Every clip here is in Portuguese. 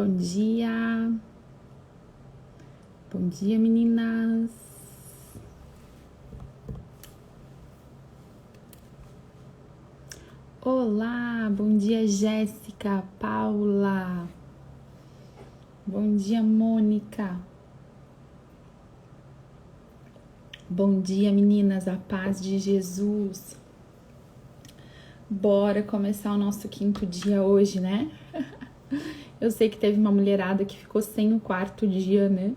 Bom dia. Bom dia, meninas. Olá, bom dia, Jéssica, Paula. Bom dia, Mônica. Bom dia, meninas, a paz de Jesus. Bora começar o nosso 5º dia hoje, né? Eu sei que teve uma mulherada que ficou sem o 4º dia, né?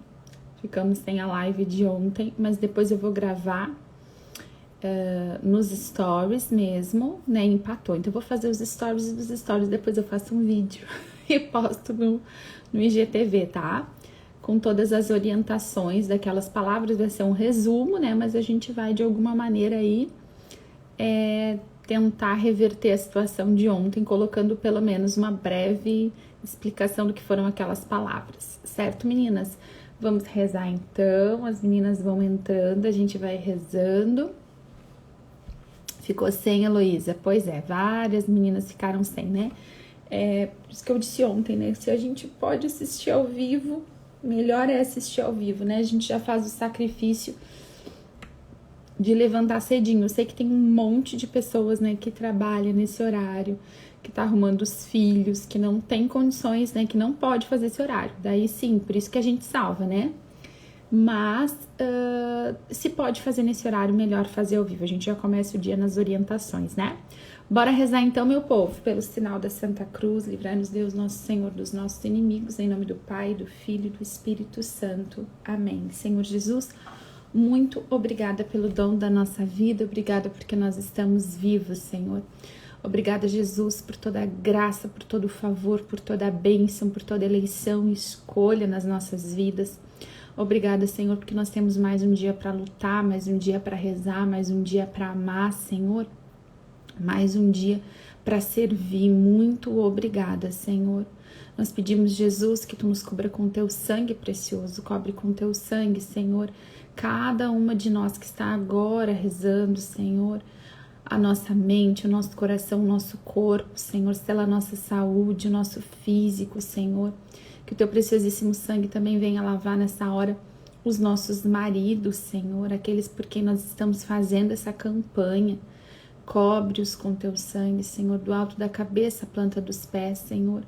Ficamos sem a live de ontem, mas depois eu vou gravar nos stories mesmo, né? Empatou. Então eu vou fazer os stories e dos stories depois eu faço um vídeo e posto no IGTV, tá? Com todas as orientações daquelas palavras, vai ser um resumo, né? Mas a gente vai de alguma maneira aí tentar reverter a situação de ontem, colocando pelo menos uma breve explicação do que foram aquelas palavras, certo, meninas? Vamos rezar então, as meninas vão entrando, a gente vai rezando. Ficou sem, Heloísa? Pois é, várias meninas ficaram sem, né? Por isso que eu disse ontem, né? Se a gente pode assistir ao vivo, melhor é assistir ao vivo, né? A gente já faz o sacrifício de levantar cedinho. Eu sei que tem um monte de pessoas, né, que trabalha nesse horário, que tá arrumando os filhos, que não tem condições, né, que não pode fazer esse horário. Daí sim, por isso que a gente salva, né? Mas se pode fazer nesse horário, melhor fazer ao vivo. A gente já começa o dia nas orientações, né? Bora rezar então, meu povo, pelo sinal da Santa Cruz, livrai-nos Deus, nosso Senhor, dos nossos inimigos, em nome do Pai, do Filho e do Espírito Santo. Amém. Senhor Jesus, muito obrigada pelo dom da nossa vida, obrigada porque nós estamos vivos, Senhor. Obrigada, Jesus, por toda a graça, por todo o favor, por toda a bênção, por toda a eleição e escolha nas nossas vidas. Obrigada, Senhor, porque nós temos mais um dia para lutar, mais um dia para rezar, mais um dia para amar, Senhor. Mais um dia para servir. Muito obrigada, Senhor. Nós pedimos, Jesus, que Tu nos cubra com Teu sangue precioso, cobre com Teu sangue, Senhor, cada uma de nós que está agora rezando, Senhor, a nossa mente, o nosso coração, o nosso corpo, Senhor, sela a nossa saúde, o nosso físico, Senhor, que o Teu preciosíssimo sangue também venha lavar nessa hora os nossos maridos, Senhor, aqueles por quem nós estamos fazendo essa campanha. Cobre-os com Teu sangue, Senhor, do alto da cabeça à planta dos pés, Senhor.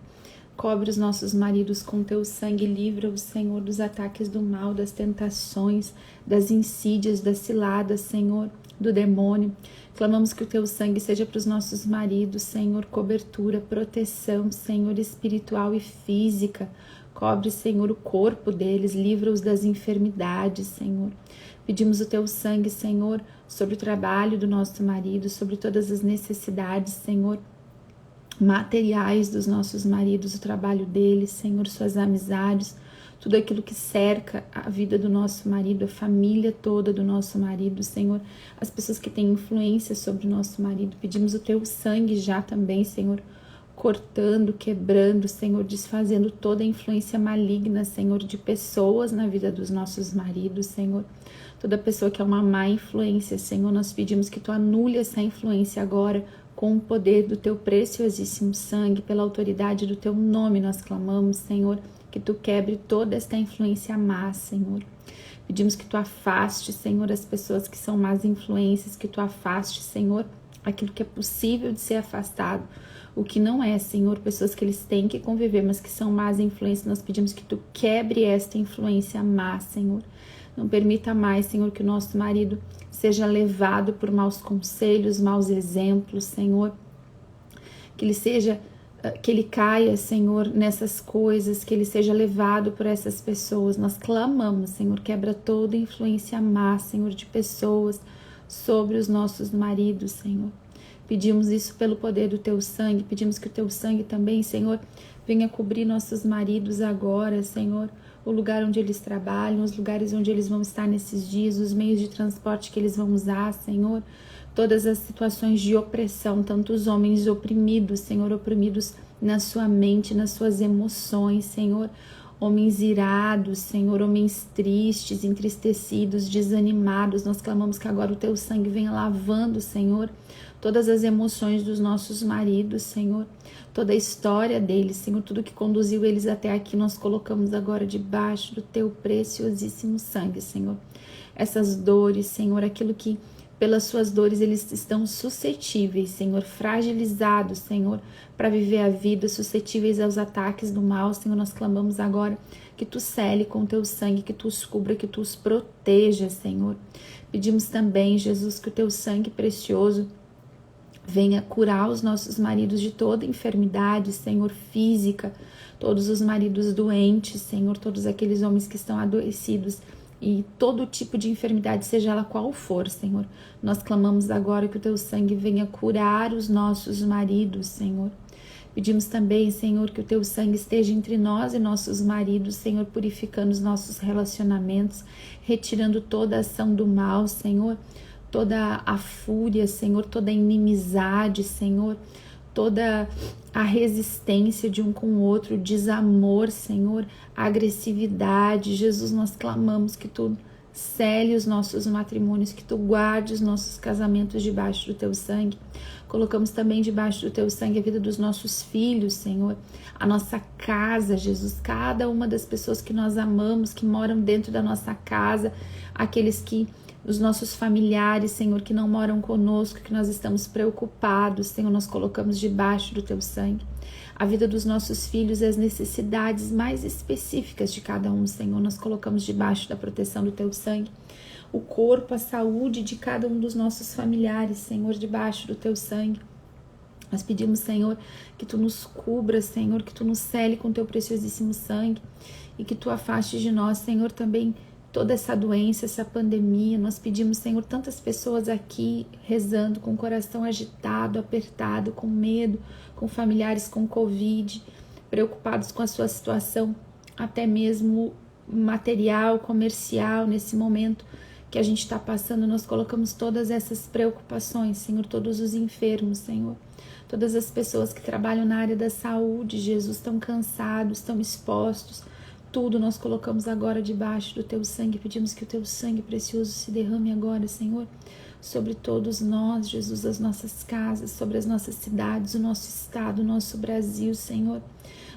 Cobre os nossos maridos com Teu sangue, livra-os, Senhor, dos ataques do mal, das tentações, das insídias, das ciladas, Senhor, do demônio. Clamamos que o Teu sangue seja para os nossos maridos, Senhor, cobertura, proteção, Senhor, espiritual e física. Cobre, Senhor, o corpo deles, livra-os das enfermidades, Senhor. Pedimos o Teu sangue, Senhor, sobre o trabalho do nosso marido, sobre todas as necessidades, Senhor, materiais dos nossos maridos, o trabalho deles, Senhor, suas amizades, tudo aquilo que cerca a vida do nosso marido, a família toda do nosso marido, Senhor, as pessoas que têm influência sobre o nosso marido. Pedimos o Teu sangue já também, Senhor, cortando, quebrando, Senhor, desfazendo toda a influência maligna, Senhor, de pessoas na vida dos nossos maridos, Senhor. Toda pessoa que é uma má influência, Senhor, nós pedimos que Tu anule essa influência agora com o poder do Teu preciosíssimo sangue, pela autoridade do Teu nome nós clamamos, Senhor, que Tu quebre toda esta influência má, Senhor. Pedimos que Tu afaste, Senhor, as pessoas que são más influências, que Tu afaste, Senhor, aquilo que é possível de ser afastado, o que não é, Senhor, pessoas que eles têm que conviver, mas que são más influências, nós pedimos que Tu quebre esta influência má, Senhor. Não permita mais, Senhor, que o nosso marido seja levado por maus conselhos, maus exemplos, Senhor. Que ele caia, Senhor, nessas coisas, que ele seja levado por essas pessoas. Nós clamamos, Senhor, quebra toda influência má, Senhor, de pessoas sobre os nossos maridos, Senhor. Pedimos isso pelo poder do Teu sangue, pedimos que o Teu sangue também, Senhor, venha cobrir nossos maridos agora, Senhor, o lugar onde eles trabalham, os lugares onde eles vão estar nesses dias, os meios de transporte que eles vão usar, Senhor, todas as situações de opressão, tantos homens oprimidos, Senhor, oprimidos na sua mente, nas suas emoções, Senhor, homens irados, Senhor, homens tristes, entristecidos, desanimados. Nós clamamos que agora o teu sangue venha lavando, Senhor, todas as emoções dos nossos maridos, Senhor, toda a história deles, Senhor, tudo que conduziu eles até aqui, nós colocamos agora debaixo do teu preciosíssimo sangue, Senhor. Essas dores, Senhor, aquilo que pelas suas dores eles estão suscetíveis, Senhor, fragilizados, Senhor, para viver a vida, suscetíveis aos ataques do mal, Senhor, nós clamamos agora que tu cele com teu sangue, que tu os cubra, que tu os proteja, Senhor. Pedimos também, Jesus, que o teu sangue precioso venha curar os nossos maridos de toda enfermidade, Senhor, física, todos os maridos doentes, Senhor, todos aqueles homens que estão adoecidos e todo tipo de enfermidade, seja ela qual for, Senhor. Nós clamamos agora que o teu sangue venha curar os nossos maridos, Senhor. Pedimos também, Senhor, que o teu sangue esteja entre nós e nossos maridos, Senhor, purificando os nossos relacionamentos, retirando toda a ação do mal, Senhor, toda a fúria, Senhor, toda a inimizade, Senhor, toda a resistência de um com o outro, desamor, Senhor, agressividade. Jesus, nós clamamos que tu cele os nossos matrimônios, que tu guarde os nossos casamentos debaixo do teu sangue. Colocamos também debaixo do teu sangue a vida dos nossos filhos, Senhor, a nossa casa, Jesus, cada uma das pessoas que nós amamos, que moram dentro da nossa casa, aqueles que os nossos familiares, Senhor, que não moram conosco, que nós estamos preocupados, Senhor, nós colocamos debaixo do teu sangue. A vida dos nossos filhos e as necessidades mais específicas de cada um, Senhor, nós colocamos debaixo da proteção do teu sangue. O corpo, a saúde de cada um dos nossos familiares, Senhor, debaixo do teu sangue. Nós pedimos, Senhor, que tu nos cubra, Senhor, que tu nos cele com teu preciosíssimo sangue e que tu afaste de nós, Senhor, também toda essa doença, essa pandemia. Nós pedimos, Senhor, tantas pessoas aqui rezando com o coração agitado, apertado, com medo, com familiares com Covid, preocupados com a sua situação, até mesmo material, comercial, nesse momento que a gente está passando. Nós colocamos todas essas preocupações, Senhor, todos os enfermos, Senhor, todas as pessoas que trabalham na área da saúde, Jesus, estão cansados, estão expostos. Tudo nós colocamos agora debaixo do teu sangue. Pedimos que o teu sangue precioso se derrame agora, Senhor, sobre todos nós, Jesus, as nossas casas, sobre as nossas cidades, o nosso estado, o nosso Brasil, Senhor,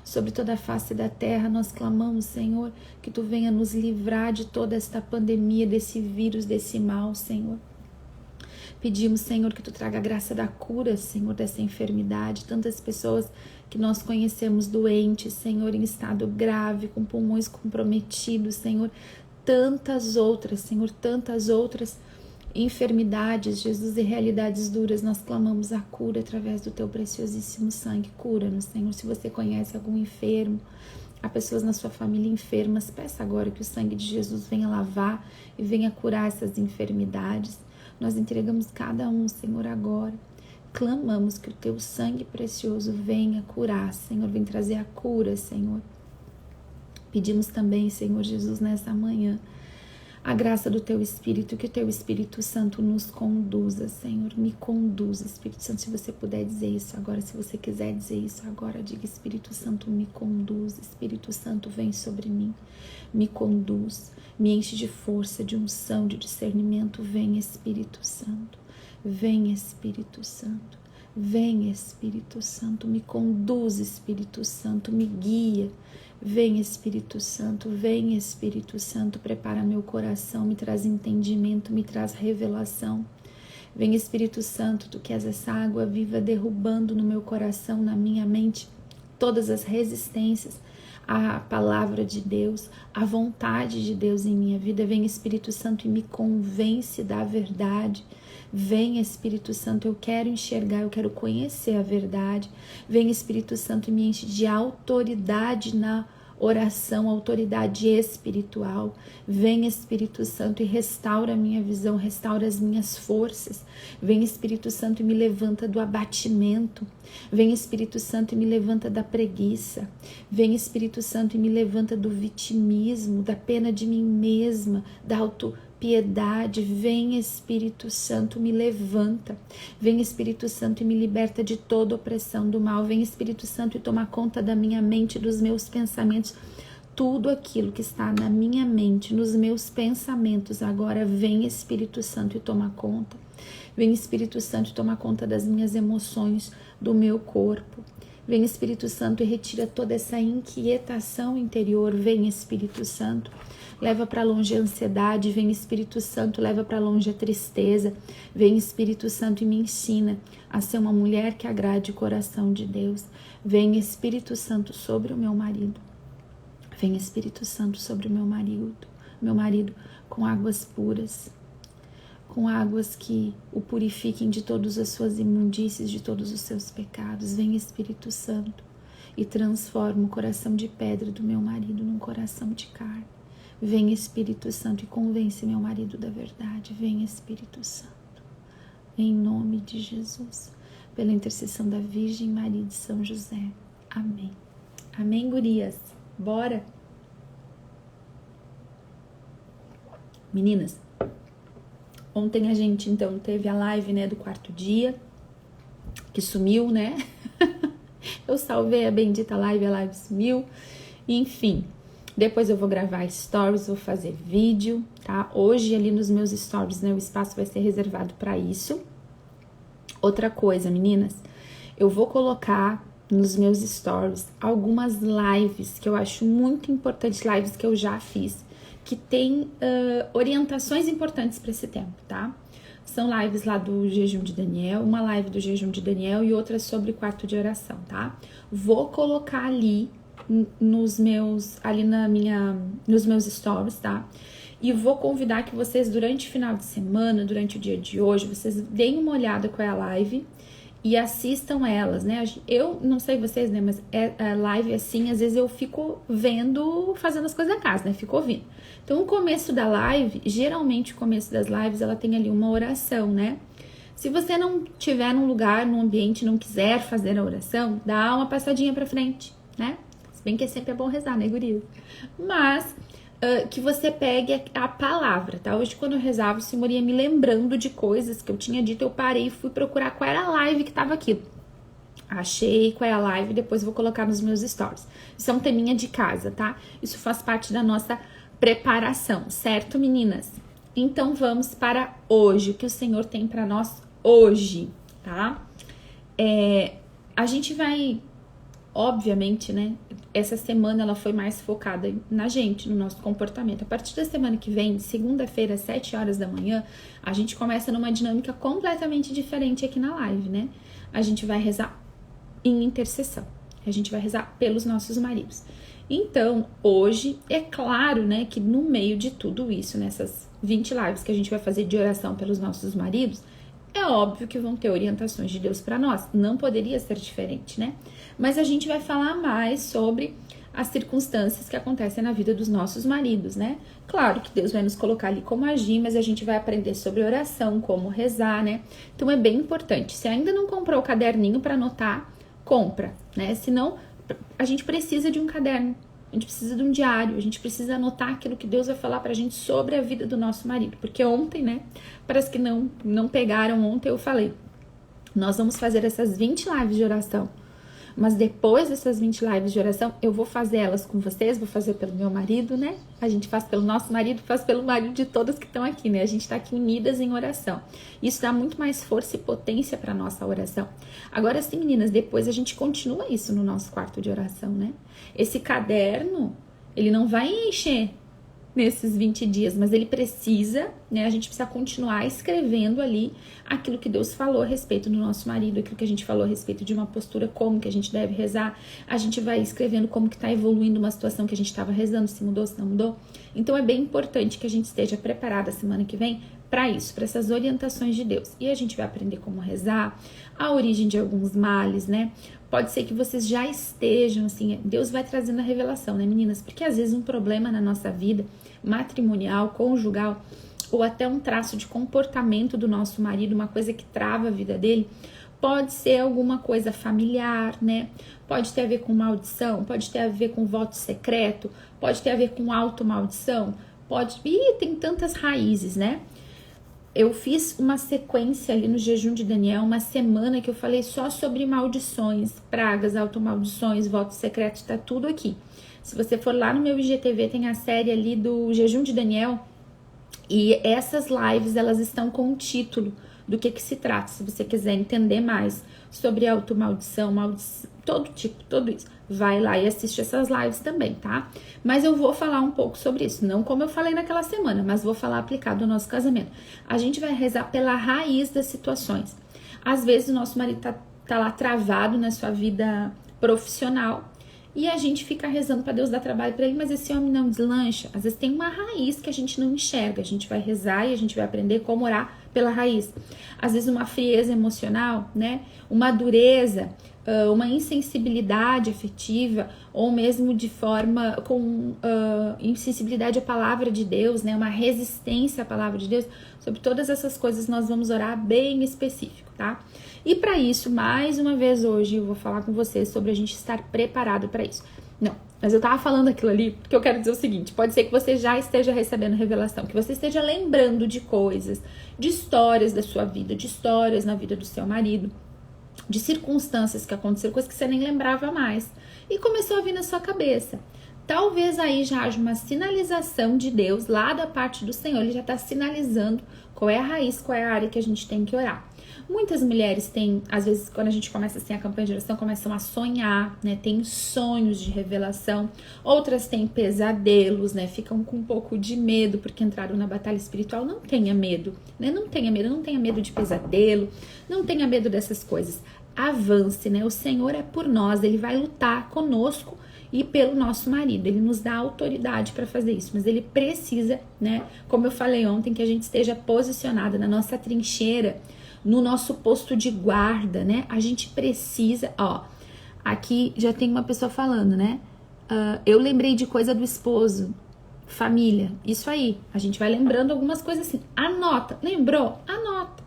sobre toda a face da terra. Nós clamamos, Senhor, que tu venha nos livrar de toda esta pandemia, desse vírus, desse mal, Senhor. Pedimos, Senhor, que tu traga a graça da cura, Senhor, dessa enfermidade. Tantas pessoas que nós conhecemos doentes, Senhor, em estado grave, com pulmões comprometidos, Senhor. Tantas outras, Senhor, tantas outras enfermidades, Jesus, e realidades duras. Nós clamamos a cura através do teu preciosíssimo sangue. Cura-nos, Senhor. Se você conhece algum enfermo, há pessoas na sua família enfermas, peça agora que o sangue de Jesus venha lavar e venha curar essas enfermidades. Nós entregamos cada um, Senhor, agora. Clamamos que o teu sangue precioso venha curar, Senhor, vem trazer a cura, Senhor. Pedimos também, Senhor Jesus, nessa manhã, a graça do teu Espírito, que o teu Espírito Santo nos conduza, Senhor, me conduza, Espírito Santo. Se você puder dizer isso agora, se você quiser dizer isso agora, diga: Espírito Santo, me conduz, Espírito Santo, vem sobre mim, me conduz, me enche de força, de unção, de discernimento. Vem, Espírito Santo, vem, Espírito Santo, vem, Espírito Santo, me conduz, Espírito Santo, me guia. Vem, Espírito Santo, vem, Espírito Santo, prepara meu coração, me traz entendimento, me traz revelação. Vem, Espírito Santo, tu que és essa água viva, derrubando no meu coração, na minha mente, todas as resistências à palavra de Deus, à vontade de Deus em minha vida. Vem, Espírito Santo, e me convence da verdade. Vem, Espírito Santo, eu quero enxergar, eu quero conhecer a verdade. Vem, Espírito Santo, e me enche de autoridade na oração, autoridade espiritual. Vem, Espírito Santo, e restaura a minha visão, restaura as minhas forças. Vem, Espírito Santo, e me levanta do abatimento. Vem, Espírito Santo, e me levanta da preguiça. Vem, Espírito Santo, e me levanta do vitimismo, da pena de mim mesma, da autopiedade. Vem, Espírito Santo, me levanta. Vem, Espírito Santo, e me liberta de toda opressão do mal. Vem, Espírito Santo, e toma conta da minha mente, dos meus pensamentos. tudo aquilo que está na minha mente, nos meus pensamentos, agora vem Espírito Santo e toma conta. Vem Espírito Santo e toma conta das minhas emoções, do meu corpo. Vem Espírito Santo e retira toda essa inquietação interior. Vem Espírito Santo, leva para longe a ansiedade. Vem Espírito Santo, leva para longe a tristeza. Vem Espírito Santo e me ensina a ser uma mulher que agrade o coração de Deus. Vem Espírito Santo sobre o meu marido. Vem Espírito Santo sobre o meu marido com águas puras, com águas que o purifiquem de todas as suas imundícies, de todos os seus pecados. Vem Espírito Santo e transforma o coração de pedra do meu marido num coração de carne. Vem Espírito Santo e convence meu marido da verdade. Vem Espírito Santo, em nome de Jesus, pela intercessão da Virgem Maria de São José. Amém. Amém, gurias? Bora? Meninas, ontem a gente então teve a live, né, do quarto dia, que sumiu, né? Eu salvei a bendita live, a live sumiu. Enfim, depois eu vou gravar stories, vou fazer vídeo, tá? Hoje ali nos meus stories, né, o espaço vai ser reservado para isso. Outra coisa, meninas, eu vou colocar nos meus stories algumas lives que eu acho muito importantes, lives que eu já fiz, que tem orientações importantes para esse tempo, tá? São lives lá do jejum de Daniel, uma live do jejum de Daniel e outra sobre quarto de oração, tá? Vou colocar ali nos meus stories, tá? E vou convidar que vocês durante o final de semana, durante o dia de hoje, vocês deem uma olhada qual é a live e assistam elas, né? Eu não sei vocês, né? Mas é live assim, às vezes eu fico vendo, fazendo as coisas da casa, né? Fico ouvindo. Então, o começo da live, geralmente o começo das lives, ela tem ali uma oração, né? Se você não tiver num lugar, num ambiente, não quiser fazer a oração, dá uma passadinha pra frente, né? Se bem que sempre é bom rezar, né, guria? Mas que você pegue a palavra, tá? Hoje, quando eu rezava, o Senhor ia me lembrando de coisas que eu tinha dito, eu parei e fui procurar qual era a live que tava aqui. Achei qual é a live, depois vou colocar nos meus stories. Isso é um teminha de casa, tá? Isso faz parte da nossa preparação, certo, meninas? Então, vamos para hoje, o que o Senhor tem para nós hoje, tá? A gente vai, obviamente, né? Essa semana ela foi mais focada na gente, no nosso comportamento. A partir da semana que vem, segunda-feira, às 7 horas da manhã, a gente começa numa dinâmica completamente diferente aqui na live, né? A gente vai rezar em intercessão. A gente vai rezar pelos nossos maridos. Então, hoje, é claro, né, que no meio de tudo isso, nessas 20 lives que a gente vai fazer de oração pelos nossos maridos, é óbvio que vão ter orientações de Deus para nós. Não poderia ser diferente, né? Mas a gente vai falar mais sobre as circunstâncias que acontecem na vida dos nossos maridos, né? Claro que Deus vai nos colocar ali como agir, mas a gente vai aprender sobre oração, como rezar, né? Então é bem importante. Se ainda não comprou o caderninho para anotar, compra, né? Senão, a gente precisa de um caderno, a gente precisa de um diário, a gente precisa anotar aquilo que Deus vai falar pra gente sobre a vida do nosso marido. Porque ontem, né, para as que não pegaram ontem, eu falei, nós vamos fazer essas 20 lives de oração. Mas depois dessas 20 lives de oração, eu vou fazer elas com vocês, vou fazer pelo meu marido, né? A gente faz pelo nosso marido, faz pelo marido de todas que estão aqui, né? A gente tá aqui unidas em oração. Isso dá muito mais força e potência pra nossa oração. Agora sim, meninas, depois a gente continua isso no nosso quarto de oração, né? Esse caderno, ele não vai encher nesses 20 dias, mas ele precisa, né, a gente precisa continuar escrevendo ali aquilo que Deus falou a respeito do nosso marido, aquilo que a gente falou a respeito de uma postura, como que a gente deve rezar, a gente vai escrevendo como que tá evoluindo uma situação que a gente estava rezando, se mudou, se não mudou. Então é bem importante que a gente esteja preparada semana que vem para isso, para essas orientações de Deus. E a gente vai aprender como rezar, a origem de alguns males, né? Pode ser que vocês já estejam, assim, Deus vai trazendo a revelação, né, meninas? Porque às vezes um problema na nossa vida matrimonial, conjugal, ou até um traço de comportamento do nosso marido, uma coisa que trava a vida dele, pode ser alguma coisa familiar, né? Pode ter a ver com maldição, pode ter a ver com voto secreto, pode ter a ver com automaldição, pode... Ih, tem tantas raízes, né? eu fiz uma sequência ali no jejum de Daniel, uma semana que eu falei só sobre maldições, pragas, automaldições, votos secretos, tá tudo aqui. Se você for lá no meu IGTV, tem a série ali do jejum de Daniel, e essas lives, elas estão com o título do que se trata. Se você quiser entender mais sobre automaldição, maldição, todo tipo, tudo isso, vai lá e assiste essas lives também, tá? Mas eu vou falar um pouco sobre isso, não como eu falei naquela semana, mas vou falar aplicado ao nosso casamento. A gente vai rezar pela raiz das situações. Às vezes o nosso marido tá lá travado na sua vida profissional, e a gente fica rezando para Deus dar trabalho para ele, mas esse homem não deslancha. Às vezes tem uma raiz que a gente não enxerga. A gente vai rezar e a gente vai aprender como orar pela raiz. Às vezes uma frieza emocional, né? Uma dureza, uma insensibilidade afetiva, ou mesmo de forma com insensibilidade à palavra de Deus, né? Uma resistência à palavra de Deus. Sobre todas essas coisas nós vamos orar bem específico, tá? E para isso, mais uma vez hoje, eu vou falar com vocês sobre a gente estar preparado para isso. Não, mas eu tava falando aquilo ali porque eu quero dizer o seguinte: pode ser que você já esteja recebendo revelação, que você esteja lembrando de coisas, de histórias da sua vida, de histórias na vida do seu marido, de circunstâncias que aconteceram, coisas que você nem lembrava mais, e começou a vir na sua cabeça. Talvez aí já haja uma sinalização de Deus lá da parte do Senhor. Ele já está sinalizando qual é a raiz, qual é a área que a gente tem que orar. Muitas mulheres têm, às vezes, quando a gente começa assim a campanha de oração, começam a sonhar, né? Tem sonhos de revelação. Outras têm pesadelos, né? Ficam com um pouco de medo porque entraram na batalha espiritual. Não tenha medo, né? Não tenha medo de pesadelo, não tenha medo dessas coisas. Avance, né? O Senhor é por nós, Ele vai lutar conosco e pelo nosso marido. Ele nos dá autoridade para fazer isso, mas Ele precisa, né? Como eu falei ontem, que a gente esteja posicionada na nossa trincheira, no nosso posto de guarda, né? A gente precisa, ó, aqui já tem uma pessoa falando, né? Eu lembrei de coisa do esposo, família, isso aí. A gente vai lembrando algumas coisas assim. Anota, lembrou? Anota.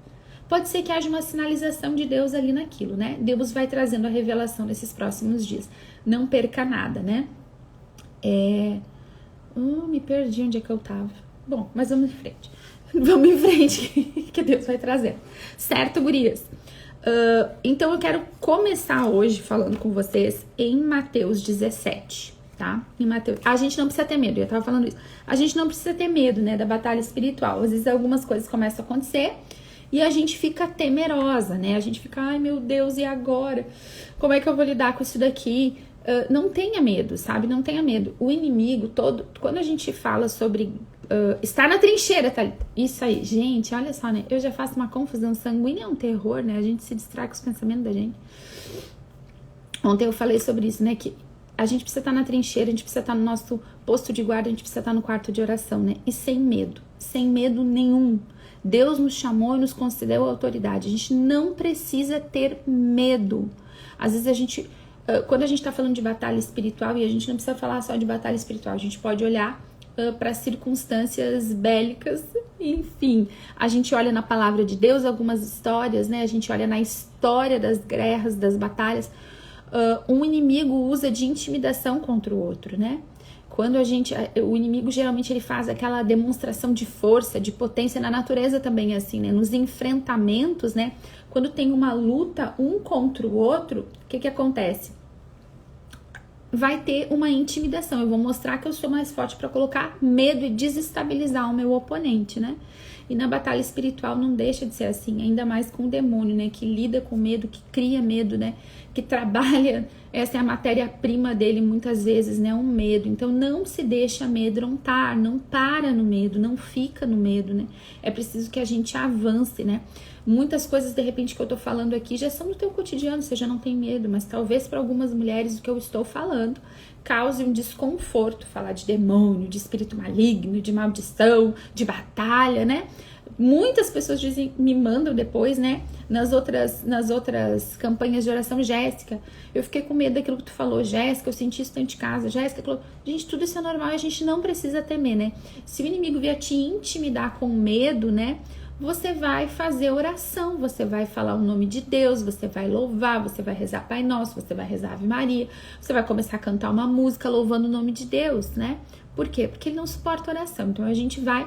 Pode ser que haja uma sinalização de Deus ali naquilo, né? Deus vai trazendo a revelação nesses próximos dias. Não perca nada, né? Me perdi onde é que eu tava. Bom, mas vamos em frente. Vamos em frente, que Deus vai trazer. Certo, gurias? Então eu quero começar hoje falando com vocês em Mateus 17, tá? Em Mateus. A gente não precisa ter medo, eu tava falando isso. A gente não precisa ter medo, né, da batalha espiritual. Às vezes algumas coisas começam a acontecer e a gente fica temerosa, né? A gente fica, ai meu Deus, e agora? Como é que eu vou lidar com isso daqui? Não tenha medo, sabe? Não tenha medo. O inimigo todo, quando a gente fala sobre estar na trincheira, tá? Isso aí, gente, olha só, né? Eu já faço uma confusão sanguínea, é um terror, né? A gente se distrai com os pensamentos da gente. Ontem eu falei sobre isso, né? Que a gente precisa estar na trincheira, a gente precisa estar no nosso posto de guarda, a gente precisa estar no quarto de oração, né? E sem medo nenhum. Deus nos chamou e nos concedeu autoridade. A gente não precisa ter medo. Às vezes a gente, quando a gente tá falando de batalha espiritual, e a gente não precisa falar só de batalha espiritual, a gente pode olhar para circunstâncias bélicas, enfim, a gente olha na palavra de Deus algumas histórias, né? A gente olha na história das guerras, das batalhas. Um inimigo usa de intimidação contra o outro, né? Quando o inimigo geralmente ele faz aquela demonstração de força, de potência, na natureza também é assim, né? Nos enfrentamentos, né? Quando tem uma luta um contra o outro, o que acontece? Vai ter uma intimidação. Eu vou mostrar que eu sou mais forte para colocar medo e desestabilizar o meu oponente, né? E na batalha espiritual não deixa de ser assim, ainda mais com o demônio, né? Que lida com medo, que cria medo, né? Que trabalha, essa é a matéria-prima dele muitas vezes, né? Um medo. Então não se deixa amedrontar, não para no medo, não fica no medo, né? É preciso que a gente avance, né? Muitas coisas, de repente, que eu tô falando aqui já são no teu cotidiano, você já não tem medo, mas talvez para algumas mulheres o que eu estou falando cause um desconforto, falar de demônio, de espírito maligno, de maldição, de batalha, né? Muitas pessoas dizem, me mandam depois, né? Nas outras campanhas de oração, Jéssica, eu fiquei com medo daquilo que tu falou, Jéssica, eu senti isso dentro de casa, Jéssica, gente, tudo isso é normal e a gente não precisa temer, né? Se o inimigo vier te intimidar com medo, né? Você vai fazer oração, você vai falar o nome de Deus, você vai louvar, você vai rezar Pai Nosso, você vai rezar Ave Maria, você vai começar a cantar uma música louvando o nome de Deus, né? Por quê? Porque ele não suporta oração. Então a gente vai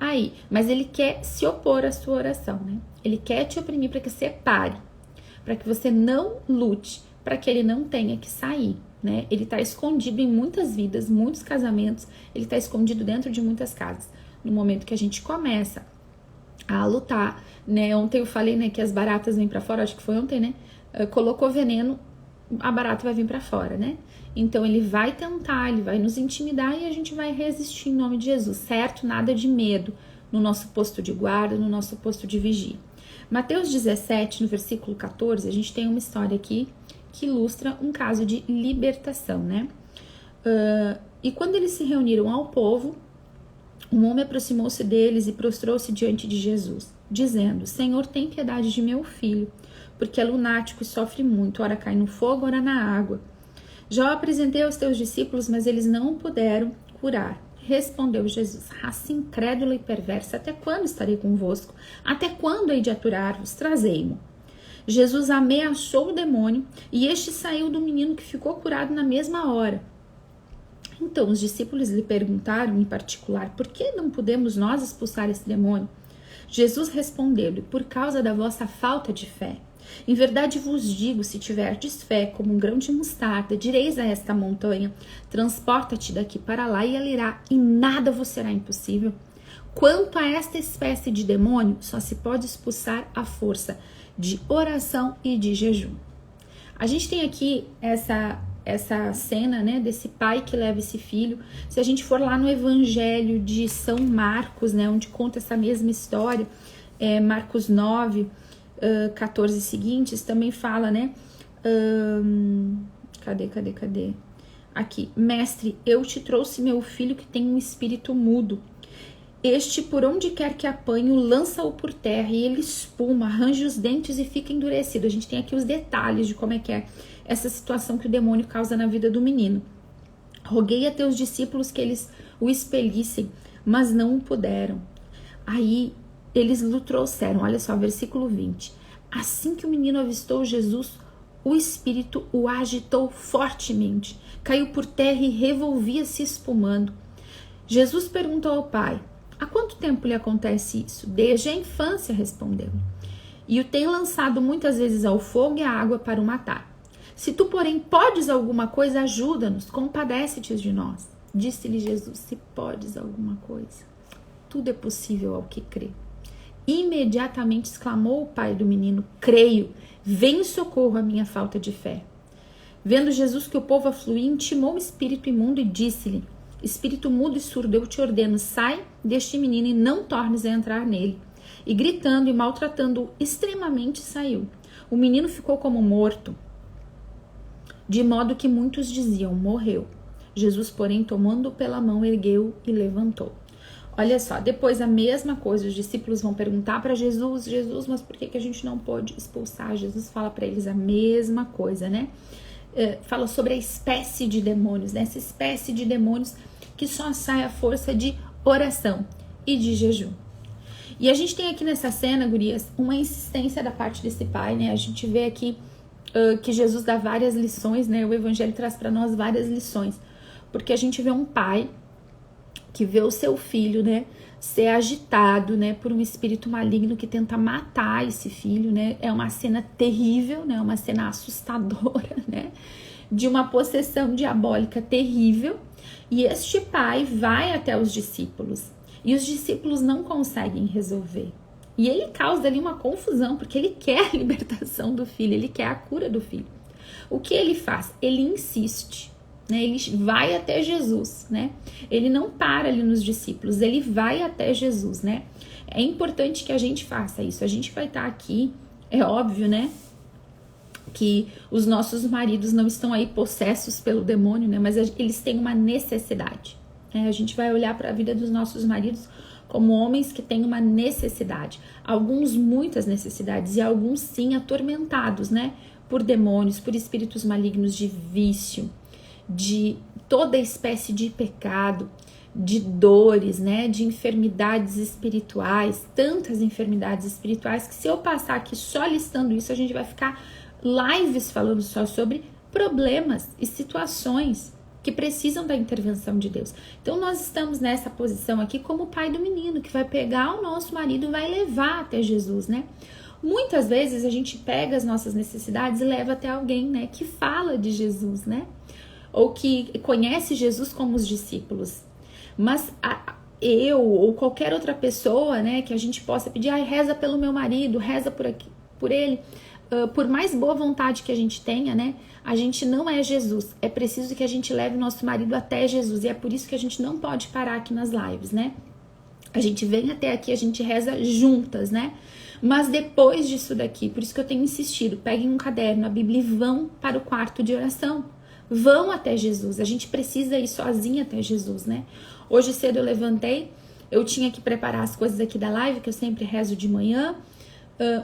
aí, mas ele quer se opor à sua oração, né? Ele quer te oprimir para que você pare, para que você não lute, para que ele não tenha que sair, né? Ele tá escondido em muitas vidas, muitos casamentos, ele tá escondido dentro de muitas casas. No momento que a gente começa a lutar, né? Ontem eu falei, né, que as baratas vêm para fora, acho que foi ontem, né? Colocou veneno, a barata vai vir para fora, né? Então ele vai tentar, ele vai nos intimidar e a gente vai resistir em nome de Jesus, certo? Nada de medo no nosso posto de guarda, no nosso posto de vigia. Mateus 17, no versículo 14, a gente tem uma história aqui que ilustra um caso de libertação, né? E quando eles se reuniram ao povo, um homem aproximou-se deles e prostrou-se diante de Jesus, dizendo: Senhor, tem piedade de meu filho, porque é lunático e sofre muito, ora cai no fogo, ora na água. Já o apresentei aos teus discípulos, mas eles não o puderam curar. Respondeu Jesus: raça incrédula e perversa, até quando estarei convosco? Até quando hei de aturar-vos? Trazei-mo. Jesus ameaçou o demônio e este saiu do menino, que ficou curado na mesma hora. Então os discípulos lhe perguntaram em particular: por que não podemos nós expulsar esse demônio? Jesus respondeu-lhe: por causa da vossa falta de fé. Em verdade vos digo, se tiverdes fé como um grão de mostarda, direis a esta montanha: transporta-te daqui para lá, e ela irá, e nada vos será impossível. Quanto a esta espécie de demônio, só se pode expulsar à força de oração e de jejum. A gente tem aqui essa cena, né, desse pai que leva esse filho. Se a gente for lá no Evangelho de São Marcos, né, onde conta essa mesma história, Marcos 9, 14 seguintes, também fala, né, cadê? Aqui: mestre, eu te trouxe meu filho que tem um espírito mudo. Este, por onde quer que apanhe, lança-o por terra e ele espuma, arranja os dentes e fica endurecido. A gente tem aqui os detalhes de como é que é essa situação que o demônio causa na vida do menino. Roguei a teus discípulos que eles o expelissem, mas não o puderam. Aí eles lhe trouxeram, olha só, versículo 20. Assim que o menino avistou Jesus, o espírito o agitou fortemente, caiu por terra e revolvia-se espumando. Jesus perguntou ao pai: há quanto tempo lhe acontece isso? Desde a infância, respondeu. E o tem lançado muitas vezes ao fogo e à água para o matar. Se tu, porém, podes alguma coisa, ajuda-nos, compadece-te de nós. Disse-lhe Jesus: se podes alguma coisa, tudo é possível ao que crê. Imediatamente exclamou o pai do menino: creio, vem em socorro à minha falta de fé. Vendo Jesus que o povo afluía, intimou o espírito imundo e disse-lhe: espírito mudo e surdo, eu te ordeno, sai deste menino e não tornes a entrar nele. E gritando e maltratando-o extremamente, saiu. O menino ficou como morto, de modo que muitos diziam: morreu. Jesus, porém, tomando-o pela mão, ergueu e levantou. Olha só, depois a mesma coisa, os discípulos vão perguntar para Jesus: Jesus, mas por que a gente não pode expulsar? Jesus fala para eles a mesma coisa, né? Fala sobre a espécie de demônios, né? Essa espécie de demônios que só sai à força de oração e de jejum. E a gente tem aqui nessa cena, gurias, uma insistência da parte desse pai, né? A gente vê aqui que Jesus dá várias lições, né? O Evangelho traz para nós várias lições, porque a gente vê um pai que vê o seu filho, né, ser agitado, né, por um espírito maligno que tenta matar esse filho, né? É uma cena terrível, né? Uma cena assustadora, né? De uma possessão diabólica terrível. E este pai vai até os discípulos e os discípulos não conseguem resolver. E ele causa ali uma confusão, porque ele quer a libertação do filho, ele quer a cura do filho. O que ele faz? Ele insiste. Né, ele vai até Jesus, né? Ele não para ali nos discípulos, ele vai até Jesus, né? É importante que a gente faça isso. A gente vai estar aqui, é óbvio, né? Que os nossos maridos não estão aí possessos pelo demônio, né? Mas eles têm uma necessidade, né? A gente vai olhar para a vida dos nossos maridos como homens que têm uma necessidade. Alguns muitas necessidades e alguns sim atormentados, né? Por demônios, por espíritos malignos de vício, de toda espécie de pecado, de dores, né, de enfermidades espirituais, tantas enfermidades espirituais que se eu passar aqui só listando isso, a gente vai ficar lives falando só sobre problemas e situações que precisam da intervenção de Deus. Então nós estamos nessa posição aqui como o pai do menino, que vai pegar o nosso marido e vai levar até Jesus, né? Muitas vezes a gente pega as nossas necessidades e leva até alguém, né, que fala de Jesus, né? Ou que conhece Jesus como os discípulos. Mas eu ou qualquer outra pessoa, né, que a gente possa pedir, reza pelo meu marido, reza por ele, por mais boa vontade que a gente tenha, né, a gente não é Jesus. É preciso que a gente leve o nosso marido até Jesus, e é por isso que a gente não pode parar aqui nas lives, né? A gente vem até aqui, a gente reza juntas, né? Mas depois disso daqui, por isso que eu tenho insistido, peguem um caderno, a Bíblia e vão para o quarto de oração. Vão até Jesus, a gente precisa ir sozinha até Jesus, né? Hoje cedo eu levantei, eu tinha que preparar as coisas aqui da live, que eu sempre rezo de manhã,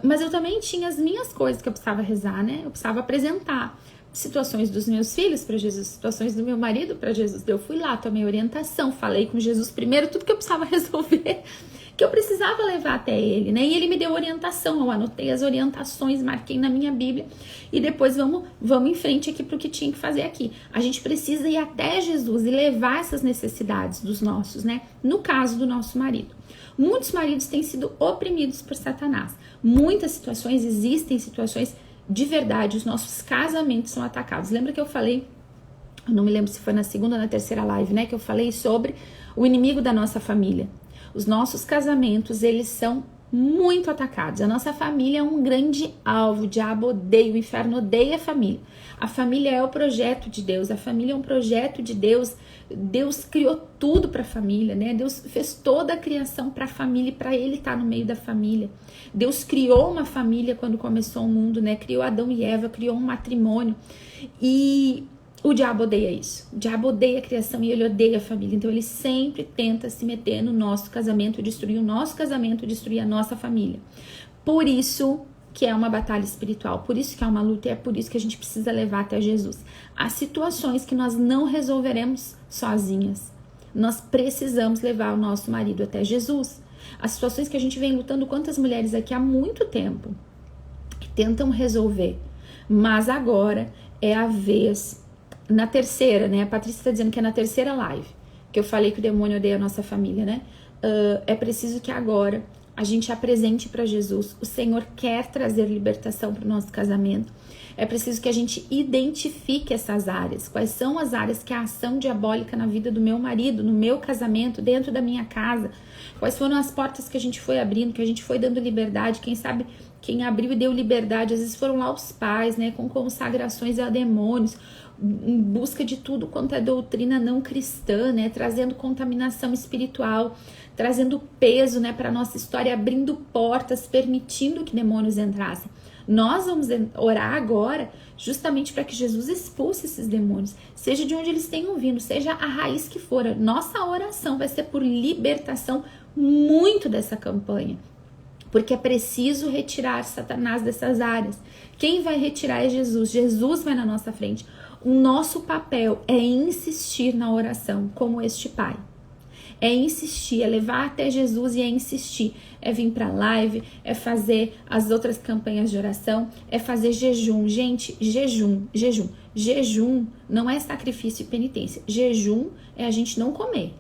mas eu também tinha as minhas coisas que eu precisava rezar, né? Eu precisava apresentar situações dos meus filhos para Jesus, situações do meu marido para Jesus. Eu fui lá, tomei orientação, falei com Jesus primeiro tudo que eu precisava resolver, que eu precisava levar até ele, né? E ele me deu orientação, eu anotei as orientações, marquei na minha Bíblia e depois vamos em frente aqui para o que tinha que fazer aqui. A gente precisa ir até Jesus e levar essas necessidades dos nossos, né? No caso do nosso marido. Muitos maridos têm sido oprimidos por Satanás. Muitas situações, existem situações de verdade, os nossos casamentos são atacados. Lembra que eu falei, eu não me lembro se foi na segunda ou na terceira live, né? Que eu falei sobre o inimigo da nossa família. Os nossos casamentos, eles são muito atacados. A nossa família é um grande alvo. O diabo odeia, o inferno odeia a família. A família é o projeto de Deus. A família é um projeto de Deus. Deus criou tudo para a família, né? Deus fez toda a criação para a família e para ele estar no meio da família. Deus criou uma família quando começou o mundo, né? Criou Adão e Eva, criou um matrimônio. E o diabo odeia isso. O diabo odeia a criação e ele odeia a família. Então ele sempre tenta se meter no nosso casamento, destruir o nosso casamento, destruir a nossa família. Por isso que é uma batalha espiritual, por isso que é uma luta e é por isso que a gente precisa levar até Jesus. Há situações que nós não resolveremos sozinhas. Nós precisamos levar o nosso marido até Jesus. As situações que a gente vem lutando, quantas mulheres aqui há muito tempo que tentam resolver, mas agora é a vez. Na terceira, né? A Patrícia está dizendo que é na terceira live que eu falei que o demônio odeia a nossa família, né? É preciso que agora a gente apresente para Jesus. O Senhor quer trazer libertação para o nosso casamento. É preciso que a gente identifique essas áreas. Quais são as áreas que a ação diabólica na vida do meu marido, no meu casamento, dentro da minha casa? Quais foram as portas que a gente foi abrindo, que a gente foi dando liberdade? Quem sabe quem abriu e deu liberdade, às vezes foram lá os pais, né? Com consagrações a demônios, em busca de tudo quanto é doutrina não cristã, né? Trazendo contaminação espiritual, trazendo peso, né, para nossa história, abrindo portas, permitindo que demônios entrassem. Nós vamos orar agora justamente para que Jesus expulse esses demônios, seja de onde eles tenham vindo, seja a raiz que for. Nossa oração vai ser por libertação muito dessa campanha, porque é preciso retirar Satanás dessas áreas. Quem vai retirar é Jesus. Jesus vai na nossa frente. O nosso papel é insistir na oração, como este pai. É insistir, é levar até Jesus e é insistir. É vir pra live, é fazer as outras campanhas de oração, é fazer jejum. Gente, jejum. Jejum não é sacrifício e penitência. Jejum é a gente não comer,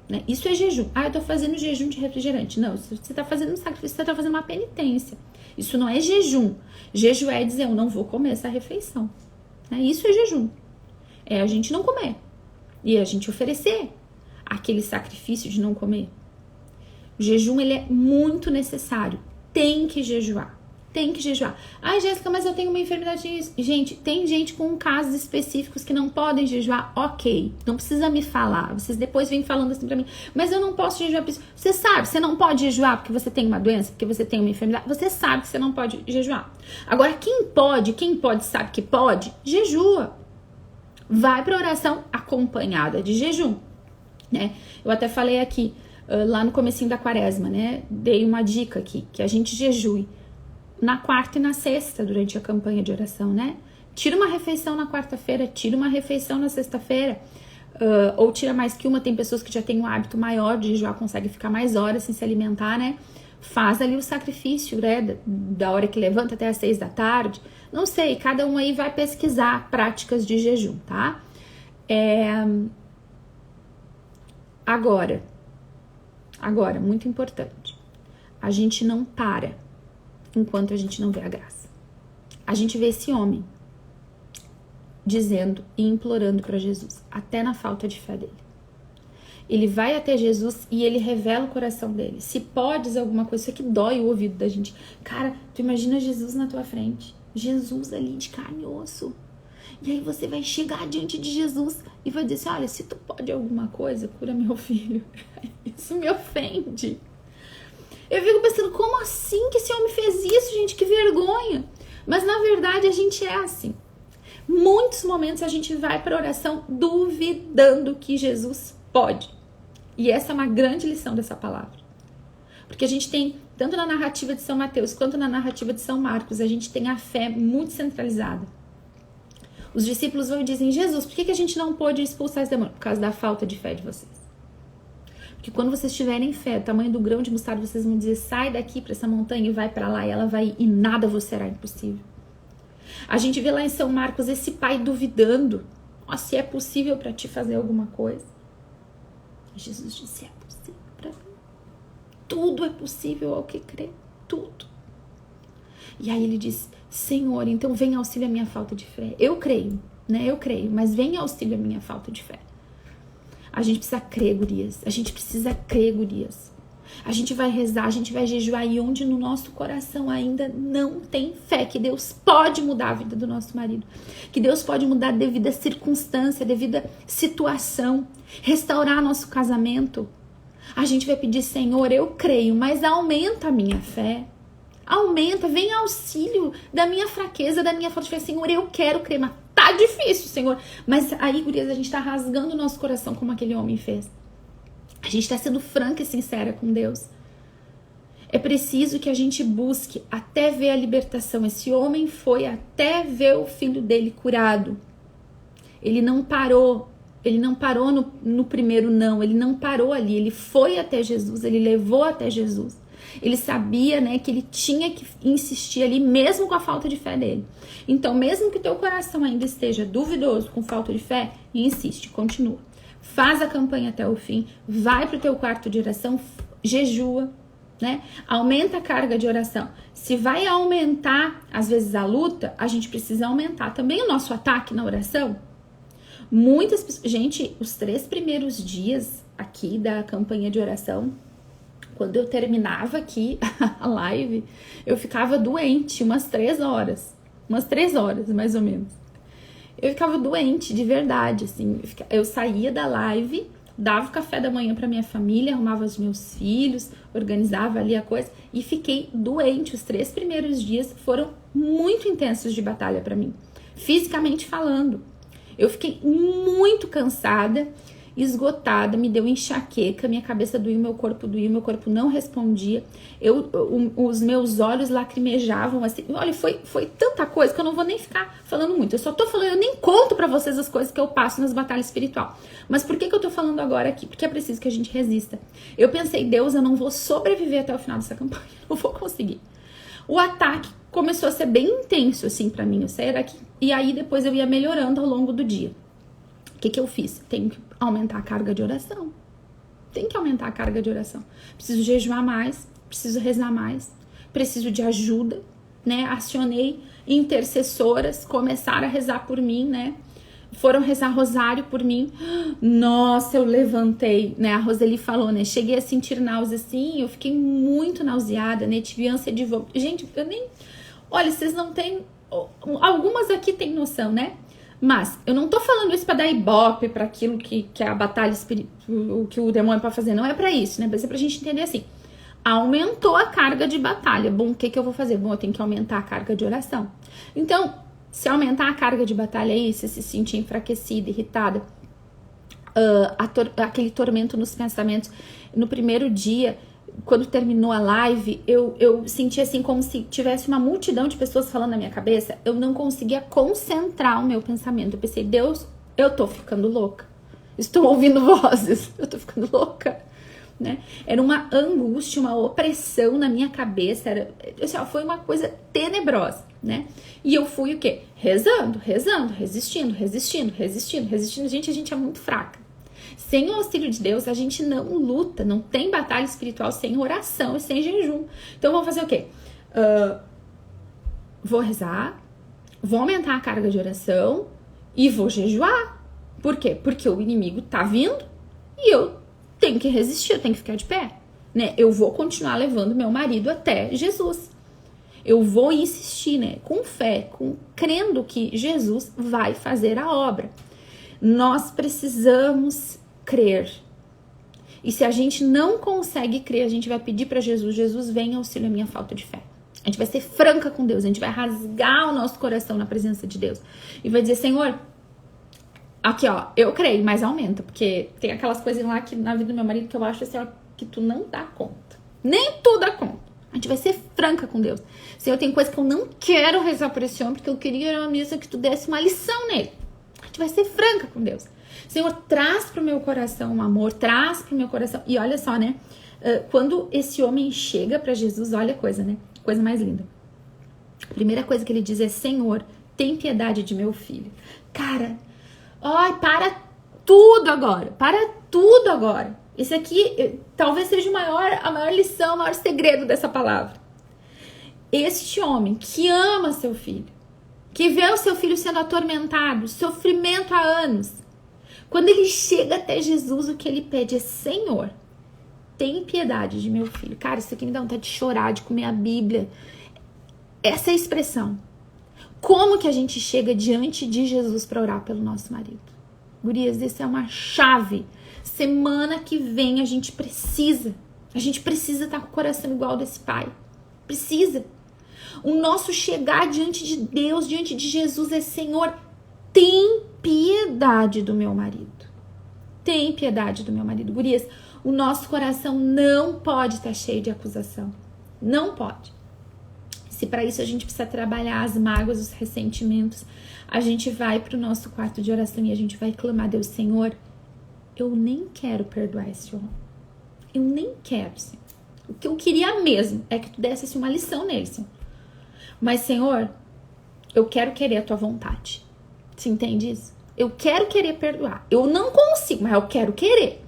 né? Isso é jejum. Eu tô fazendo jejum de refrigerante. Não, você tá fazendo um sacrifício, você tá fazendo uma penitência. Isso não é jejum. Jejum é dizer, eu não vou comer essa refeição. Isso é jejum. É a gente não comer e a gente oferecer aquele sacrifício de não comer. O jejum, ele é muito necessário. Tem que jejuar. Tem que jejuar. Jéssica, mas eu tenho uma enfermidade. Gente, tem gente com casos específicos que não podem jejuar. Ok, não precisa me falar. Vocês depois vêm falando assim pra mim, mas eu não posso jejuar. Você sabe, você não pode jejuar porque você tem uma doença, porque você tem uma enfermidade. Você sabe que você não pode jejuar. Agora, quem pode, sabe que pode, jejua. Vai pra oração acompanhada de jejum, né? Eu até falei aqui, lá no comecinho da quaresma, né? Dei uma dica aqui, que a gente jejue na quarta e na sexta durante a campanha de oração, né? Tira uma refeição na quarta-feira, tira uma refeição na sexta-feira, ou tira mais que uma. Tem pessoas que já têm um hábito maior de jejuar, conseguem ficar mais horas sem se alimentar, né? Faz ali o sacrifício, né? Da hora que levanta até às 6 da tarde. Não sei, cada um aí vai pesquisar práticas de jejum, tá? Agora, muito importante, a gente não para enquanto a gente não vê a graça. A gente vê esse homem dizendo e implorando para Jesus, até na falta de fé dele. Ele vai até Jesus e ele revela o coração dele. Se podes alguma coisa, isso aqui dói o ouvido da gente. Cara, tu imagina Jesus na tua frente. Jesus ali de carne e osso. E aí você vai chegar diante de Jesus e vai dizer assim, olha, se tu pode alguma coisa, cura meu filho. Isso me ofende. Eu fico pensando, como assim que esse homem fez isso, gente? Que vergonha. Mas na verdade a gente é assim. Muitos momentos a gente vai para oração duvidando que Jesus pode. E essa é uma grande lição dessa palavra. Porque a gente tem, tanto na narrativa de São Mateus quanto na narrativa de São Marcos, a gente tem a fé muito centralizada. Os discípulos vão e dizem, Jesus, por que a gente não pôde expulsar esse demônio? Por causa da falta de fé de vocês. Porque quando vocês tiverem fé, o tamanho do grão de mostarda, vocês vão dizer, sai daqui para essa montanha e vai para lá, e ela vai ir, e nada vos será impossível. A gente vê lá em São Marcos esse pai duvidando, ó, se é possível para ti fazer alguma coisa. E Jesus disse, é possível para mim. Tudo é possível ao que crê, tudo. E aí ele diz, Senhor, então vem auxílio à minha falta de fé. Eu creio, né? Eu creio, mas vem auxílio à minha falta de fé. A gente precisa crer, gurias. A gente precisa crer, gurias. A gente vai rezar, a gente vai jejuar e onde no nosso coração ainda não tem fé que Deus pode mudar a vida do nosso marido, que Deus pode mudar devido à circunstância, devido à situação, restaurar nosso casamento. A gente vai pedir, Senhor, eu creio, mas aumenta a minha fé. Aumenta, vem auxílio da minha fraqueza, da minha falta de fé. Senhor, eu quero crer, mas tá difícil, Senhor. Mas aí, gurias, a gente tá rasgando o nosso coração como aquele homem fez. A gente está sendo franca e sincera com Deus. É preciso que a gente busque até ver a libertação. Esse homem foi até ver o filho dele curado. Ele não parou. Ele não parou no primeiro não. Ele não parou ali. Ele foi até Jesus. Ele levou até Jesus. Ele sabia, né, que ele tinha que insistir ali, mesmo com a falta de fé dele. Então, mesmo que o teu coração ainda esteja duvidoso, com falta de fé, insiste, continua. Faz a campanha até o fim, vai pro teu quarto de oração, jejua, né? Aumenta a carga de oração. Se vai aumentar, às vezes, a luta, a gente precisa aumentar também o nosso ataque na oração. Muitas pessoas... Gente, os 3 primeiros dias aqui da campanha de oração, quando eu terminava aqui a live, eu ficava doente umas 3 horas. Umas 3 horas, mais ou menos. Eu ficava doente, de verdade, assim. Eu saía da live, dava o café da manhã pra minha família, arrumava os meus filhos, organizava ali a coisa e fiquei doente. Os 3 primeiros dias foram muito intensos de batalha pra mim, fisicamente falando. Eu fiquei muito cansada, esgotada, me deu enxaqueca, minha cabeça doía, meu corpo não respondia, os meus olhos lacrimejavam, assim, olha, foi tanta coisa que eu não vou nem ficar falando muito, eu só tô falando, eu nem conto pra vocês as coisas que eu passo nas batalhas espirituais, mas por que eu tô falando agora aqui? Porque é preciso que a gente resista. Eu pensei, Deus, eu não vou sobreviver até o final dessa campanha, não vou conseguir. O ataque começou a ser bem intenso, assim, pra mim, eu saí daqui, e aí depois eu ia melhorando ao longo do dia. O que eu fiz? Tenho que aumentar a carga de oração. Tem que aumentar a carga de oração. Preciso jejuar mais, preciso rezar mais, preciso de ajuda, né? Acionei intercessoras, começaram a rezar por mim, né? Foram rezar rosário por mim. Nossa, eu levantei, né? A Roseli falou, né? Cheguei a sentir náusea, assim, eu fiquei muito nauseada, né? Tive ânsia de vômito. Gente, eu nem... Olha, vocês não têm... Algumas aqui têm noção, né? Mas eu não tô falando isso pra dar ibope, pra aquilo que é a batalha espiritual, que o demônio pode fazer. Não é pra isso, né? Mas é pra gente entender assim. Aumentou a carga de batalha. Bom, o que eu vou fazer? Bom, eu tenho que aumentar a carga de oração. Então, se aumentar a carga de batalha aí, você se sentir enfraquecida, irritada, aquele tormento nos pensamentos, no primeiro dia, quando terminou a live, eu senti assim como se tivesse uma multidão de pessoas falando na minha cabeça. Eu não conseguia concentrar o meu pensamento. Eu pensei, Deus, eu tô ficando louca. Estou ouvindo vozes. Eu tô ficando louca, né? Era uma angústia, uma opressão na minha cabeça. Foi uma coisa tenebrosa. né? E eu fui o quê? Rezando, resistindo. Gente, a gente é muito fraca. Sem o auxílio de Deus, a gente não luta, não tem batalha espiritual sem oração e sem jejum. Então, vamos fazer o quê? Vou rezar, vou aumentar a carga de oração e vou jejuar. Por quê? Porque o inimigo tá vindo e eu tenho que resistir, eu tenho que ficar de pé, né? Eu vou continuar levando meu marido até Jesus. Eu vou insistir, né? Com fé, crendo que Jesus vai fazer a obra. Nós precisamos crer. E se a gente não consegue crer, a gente vai pedir para Jesus: Jesus, vem auxílio a minha falta de fé. A gente vai ser franca com Deus, a gente vai rasgar o nosso coração na presença de Deus. E vai dizer: Senhor, aqui ó, eu creio, mas aumenta. Porque tem aquelas coisas lá que na vida do meu marido que eu acho assim, ó, que tu não dá conta. Nem tu dá conta. A gente vai ser franca com Deus. Senhor, tem coisa que eu não quero rezar por esse homem, porque eu queria uma missa que tu desse uma lição nele. A gente vai ser franca com Deus. Senhor, traz pro meu coração um amor, traz pro meu coração. E olha só, né? Quando esse homem chega para Jesus, olha a coisa, né? Coisa mais linda. A primeira coisa que ele diz é: Senhor, tem piedade de meu filho. Cara, ai, para tudo agora. Para tudo agora. Esse aqui talvez seja a maior lição, o maior segredo dessa palavra. Este homem que ama seu filho, que vê o seu filho sendo atormentado, sofrimento há anos, quando ele chega até Jesus, o que ele pede é: Senhor, tem piedade de meu filho. Cara, isso aqui me dá vontade de chorar, de comer a Bíblia. Essa é a expressão. Como que a gente chega diante de Jesus para orar pelo nosso marido? Gurias, isso é uma chave. Semana que vem a gente precisa estar com o coração igual desse pai. Precisa. O nosso chegar diante de Deus, diante de Jesus é: Senhor, tem piedade do meu marido. Tem piedade do meu marido. Gurias, o nosso coração não pode estar cheio de acusação. Não pode. Se para isso a gente precisa trabalhar as mágoas, os ressentimentos, a gente vai para o nosso quarto de oração e a gente vai clamar a Deus: Senhor, eu nem quero perdoar esse homem. Eu nem quero, Senhor. O que eu queria mesmo é que tu desse assim, uma lição nele, Senhor. Mas, Senhor, eu quero querer a tua vontade. Você entende isso? Eu quero querer perdoar. Eu não consigo, mas eu quero querer.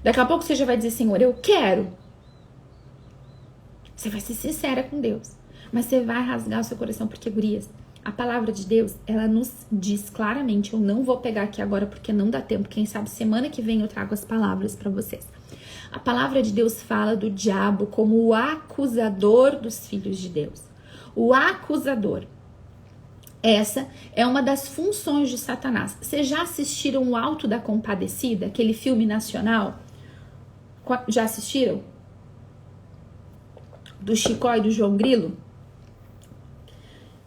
Daqui a pouco você já vai dizer: Senhor, eu quero. Você vai ser sincera com Deus. Mas você vai rasgar o seu coração, porque, gurias, a palavra de Deus, ela nos diz claramente. Eu não vou pegar aqui agora porque não dá tempo. Quem sabe semana que vem eu trago as palavras para vocês. A palavra de Deus fala do diabo como o acusador dos filhos de Deus. O acusador. Essa é uma das funções de Satanás. Vocês já assistiram o Alto da Compadecida, aquele filme nacional? Já assistiram? Do Chicó e do João Grilo?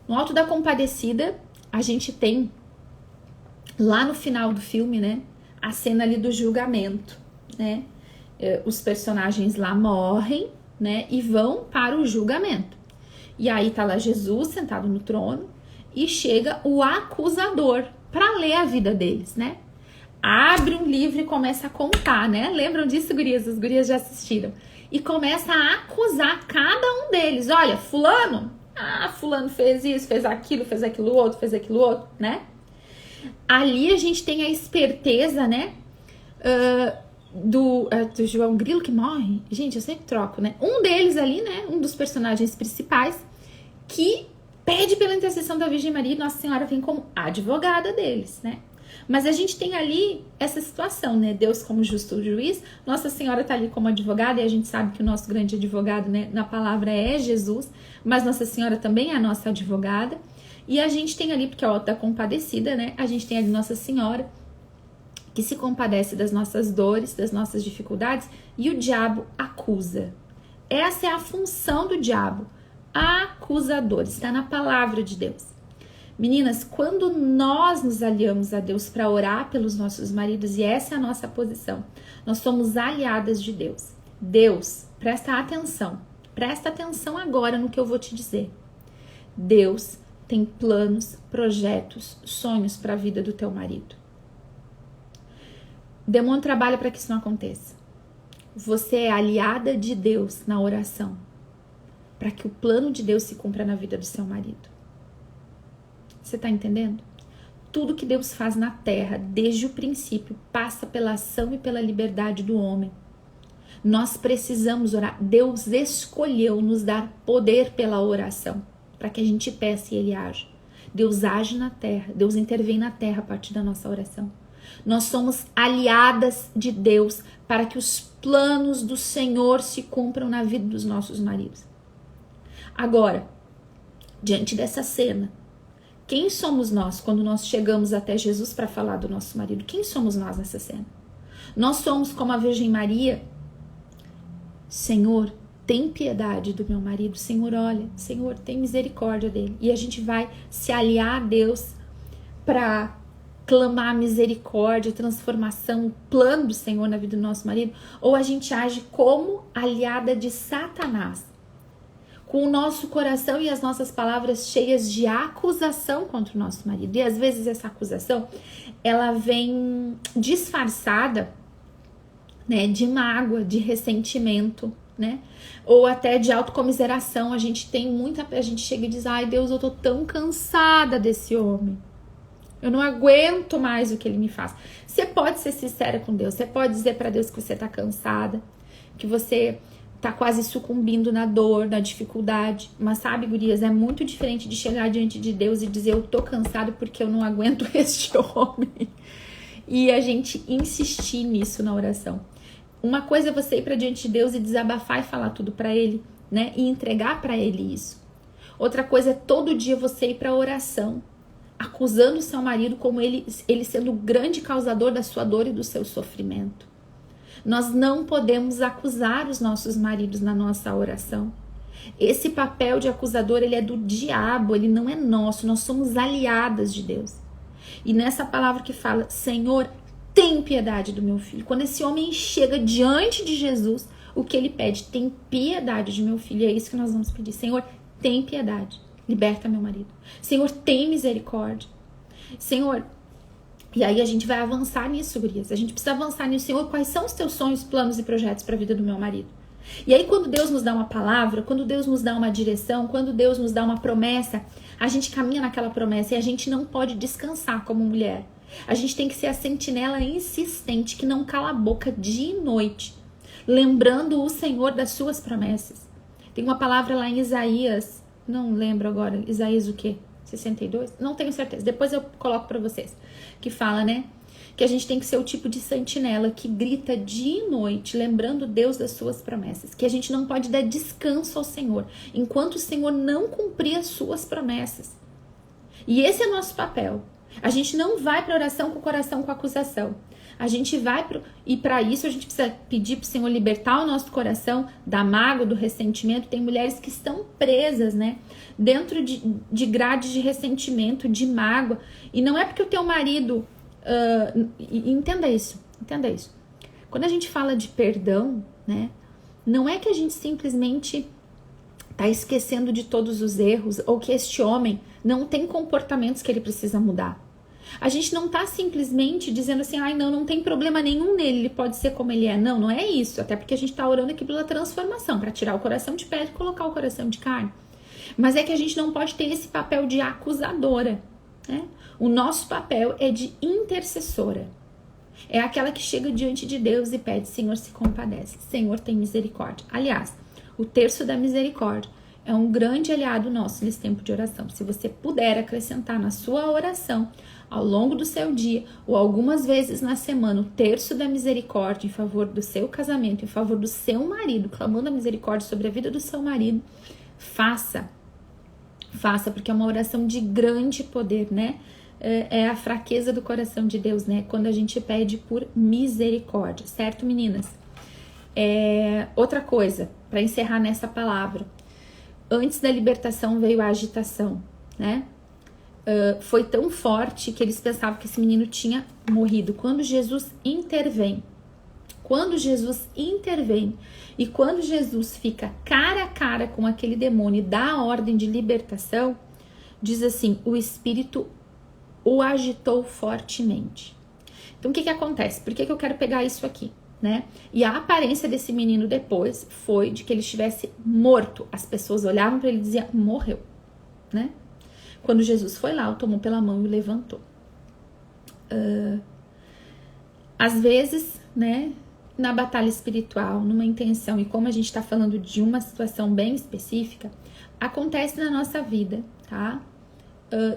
No Alto da Compadecida, a gente tem lá no final do filme, né, a cena ali do julgamento, né? Os personagens lá morrem, né, e vão para o julgamento. E aí tá lá Jesus sentado no trono e chega o acusador para ler a vida deles, né? Abre um livro e começa a contar, né? Lembram disso, gurias? As gurias já assistiram. E começa a acusar cada um deles. Olha, fulano fez isso, fez aquilo outro, né? Ali a gente tem a esperteza, né? Do João Grilo que morre. Gente, eu sempre troco, né? Um deles ali, né? Um dos personagens principais que pede pela intercessão da Virgem Maria e Nossa Senhora vem como advogada deles, né? Mas a gente tem ali essa situação, né? Deus como justo juiz, Nossa Senhora tá ali como advogada, e a gente sabe que o nosso grande advogado, né, na palavra é Jesus, mas Nossa Senhora também é a nossa advogada. E a gente tem ali, porque é o Alto da Compadecida, né? A gente tem ali Nossa Senhora, que se compadece das nossas dores, das nossas dificuldades, e o diabo acusa. Essa é a função do diabo, acusador, está na palavra de Deus. Meninas, quando nós nos aliamos a Deus para orar pelos nossos maridos, e essa é a nossa posição, nós somos aliadas de Deus. Deus, presta atenção agora no que eu vou te dizer. Deus tem planos, projetos, sonhos para a vida do teu marido. Demônio trabalha para que isso não aconteça. Você é aliada de Deus na oração. para que o plano de Deus se cumpra na vida do seu marido. Você tá entendendo? Tudo que Deus faz na terra, desde o princípio, passa pela ação e pela liberdade do homem. Nós precisamos orar. Deus escolheu nos dar poder pela oração, para que a gente peça e Ele age. Deus age na terra, Deus intervém na terra a partir da nossa oração. Nós somos aliadas de Deus para que os planos do Senhor se cumpram na vida dos nossos maridos. Agora, diante dessa cena, quem somos nós quando nós chegamos até Jesus para falar do nosso marido? Quem somos nós nessa cena? Nós somos como a Virgem Maria. Senhor, tem piedade do meu marido. Senhor, olha, Senhor, tem misericórdia dele. E a gente vai se aliar a Deus para clamar misericórdia, transformação, o plano do Senhor na vida do nosso marido. Ou a gente age como aliada de Satanás, com o nosso coração e as nossas palavras cheias de acusação contra o nosso marido. E às vezes essa acusação, ela vem disfarçada, né, de mágoa, de ressentimento, né? Ou até de autocomiseração. A gente chega e diz: ai Deus, eu tô tão cansada desse homem. Eu não aguento mais o que ele me faz. Você pode ser sincera com Deus. Você pode dizer para Deus que você tá cansada, que você tá quase sucumbindo na dor, na dificuldade. Mas sabe, gurias, é muito diferente de chegar diante de Deus e dizer: eu tô cansado porque eu não aguento este homem. E a gente insistir nisso na oração. Uma coisa é você ir para diante de Deus e desabafar e falar tudo para Ele, né? E entregar para Ele isso. Outra coisa é todo dia você ir para a oração, acusando o seu marido como ele sendo o grande causador da sua dor e do seu sofrimento. Nós não podemos acusar os nossos maridos na nossa oração. Esse papel de acusador, ele é do diabo, ele não é nosso. Nós somos aliadas de Deus. E nessa palavra que fala: Senhor, tem piedade do meu filho. Quando esse homem chega diante de Jesus, o que ele pede? Tem piedade de meu filho. E é isso que nós vamos pedir. Senhor, tem piedade. Liberta meu marido. Senhor, tem misericórdia. Senhor, e aí a gente vai avançar nisso, gurias. A gente precisa avançar nisso. Senhor, quais são os teus sonhos, planos e projetos para a vida do meu marido? E aí quando Deus nos dá uma palavra, quando Deus nos dá uma direção, quando Deus nos dá uma promessa, a gente caminha naquela promessa e a gente não pode descansar como mulher. A gente tem que ser a sentinela insistente que não cala a boca dia e noite, lembrando o Senhor das suas promessas. Tem uma palavra lá em Isaías, não lembro agora, Isaías o quê? 62? Não tenho certeza, depois eu coloco para vocês, que fala, né, que a gente tem que ser o tipo de sentinela que grita dia e noite, lembrando Deus das suas promessas, que a gente não pode dar descanso ao Senhor, enquanto o Senhor não cumprir as suas promessas. E esse é nosso papel. A gente não vai para oração com o coração com acusação. A gente vai e para isso a gente precisa pedir para o Senhor libertar o nosso coração da mágoa, do ressentimento. Tem mulheres que estão presas, né, dentro de grades de ressentimento, de mágoa. E não é porque o teu marido... entenda isso. Quando a gente fala de perdão, né, não é que a gente simplesmente tá esquecendo de todos os erros ou que este homem não tem comportamentos que ele precisa mudar. A gente não tá simplesmente dizendo assim: ai, não tem problema nenhum nele, ele pode ser como ele é. Não, não é isso. Até porque a gente tá orando aqui pela transformação, para tirar o coração de pedra e colocar o coração de carne. Mas é que a gente não pode ter esse papel de acusadora, né? O nosso papel é de intercessora. É aquela que chega diante de Deus e pede: Senhor, se compadece. Senhor, tem misericórdia. Aliás, o terço da misericórdia é um grande aliado nosso nesse tempo de oração. Se você puder acrescentar na sua oração, ao longo do seu dia, ou algumas vezes na semana, o terço da misericórdia em favor do seu casamento, em favor do seu marido, clamando a misericórdia sobre a vida do seu marido, faça, porque é uma oração de grande poder, né? É a fraqueza do coração de Deus, né? Quando a gente pede por misericórdia, certo, meninas? Outra coisa, para encerrar nessa palavra: antes da libertação veio a agitação, né? Foi tão forte que eles pensavam que esse menino tinha morrido. Quando Jesus intervém e quando Jesus fica cara a cara com aquele demônio e dá a ordem de libertação, diz assim: o Espírito o agitou fortemente. Então o que acontece? Por que eu quero pegar isso aqui? né? E a aparência desse menino depois foi de que ele estivesse morto. As pessoas olhavam para ele e diziam, morreu, né? Quando Jesus foi lá, o tomou pela mão e o levantou. Às vezes, né, na batalha espiritual, numa intenção, e como a gente está falando de uma situação bem específica, acontece na nossa vida, tá?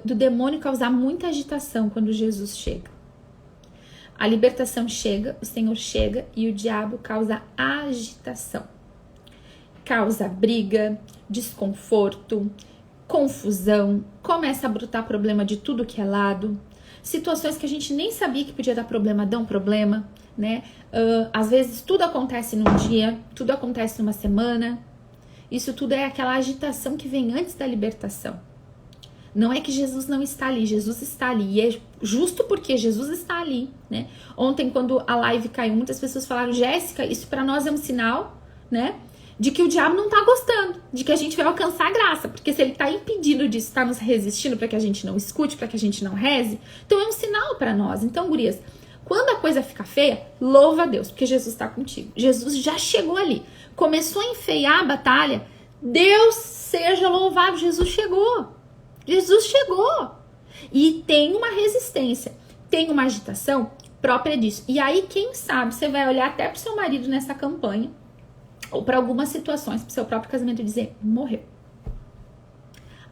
Do demônio causar muita agitação quando Jesus chega. A libertação chega, o Senhor chega e o diabo causa agitação. Causa briga, desconforto, confusão, começa a brotar problema de tudo que é lado. Situações que a gente nem sabia que podia dar problema, dão problema, né? Às vezes tudo acontece num dia, tudo acontece numa semana. Isso tudo é aquela agitação que vem antes da libertação. Não é que Jesus não está ali, Jesus está ali. E é justo porque Jesus está ali, né? Ontem, quando a live caiu, muitas pessoas falaram, Jéssica, isso para nós é um sinal, né? De que o diabo não tá gostando, de que a gente vai alcançar a graça. Porque se ele tá impedindo disso, tá nos resistindo para que a gente não escute, para que a gente não reze, então é um sinal para nós. Então, gurias, quando a coisa fica feia, louva a Deus, porque Jesus está contigo. Jesus já chegou ali. Começou a enfeiar a batalha, Deus seja louvado, Jesus chegou. Jesus chegou. E tem uma resistência, tem uma agitação própria disso. E aí, quem sabe, você vai olhar até pro seu marido nessa campanha, ou para algumas situações, pro seu próprio casamento e dizer, morreu.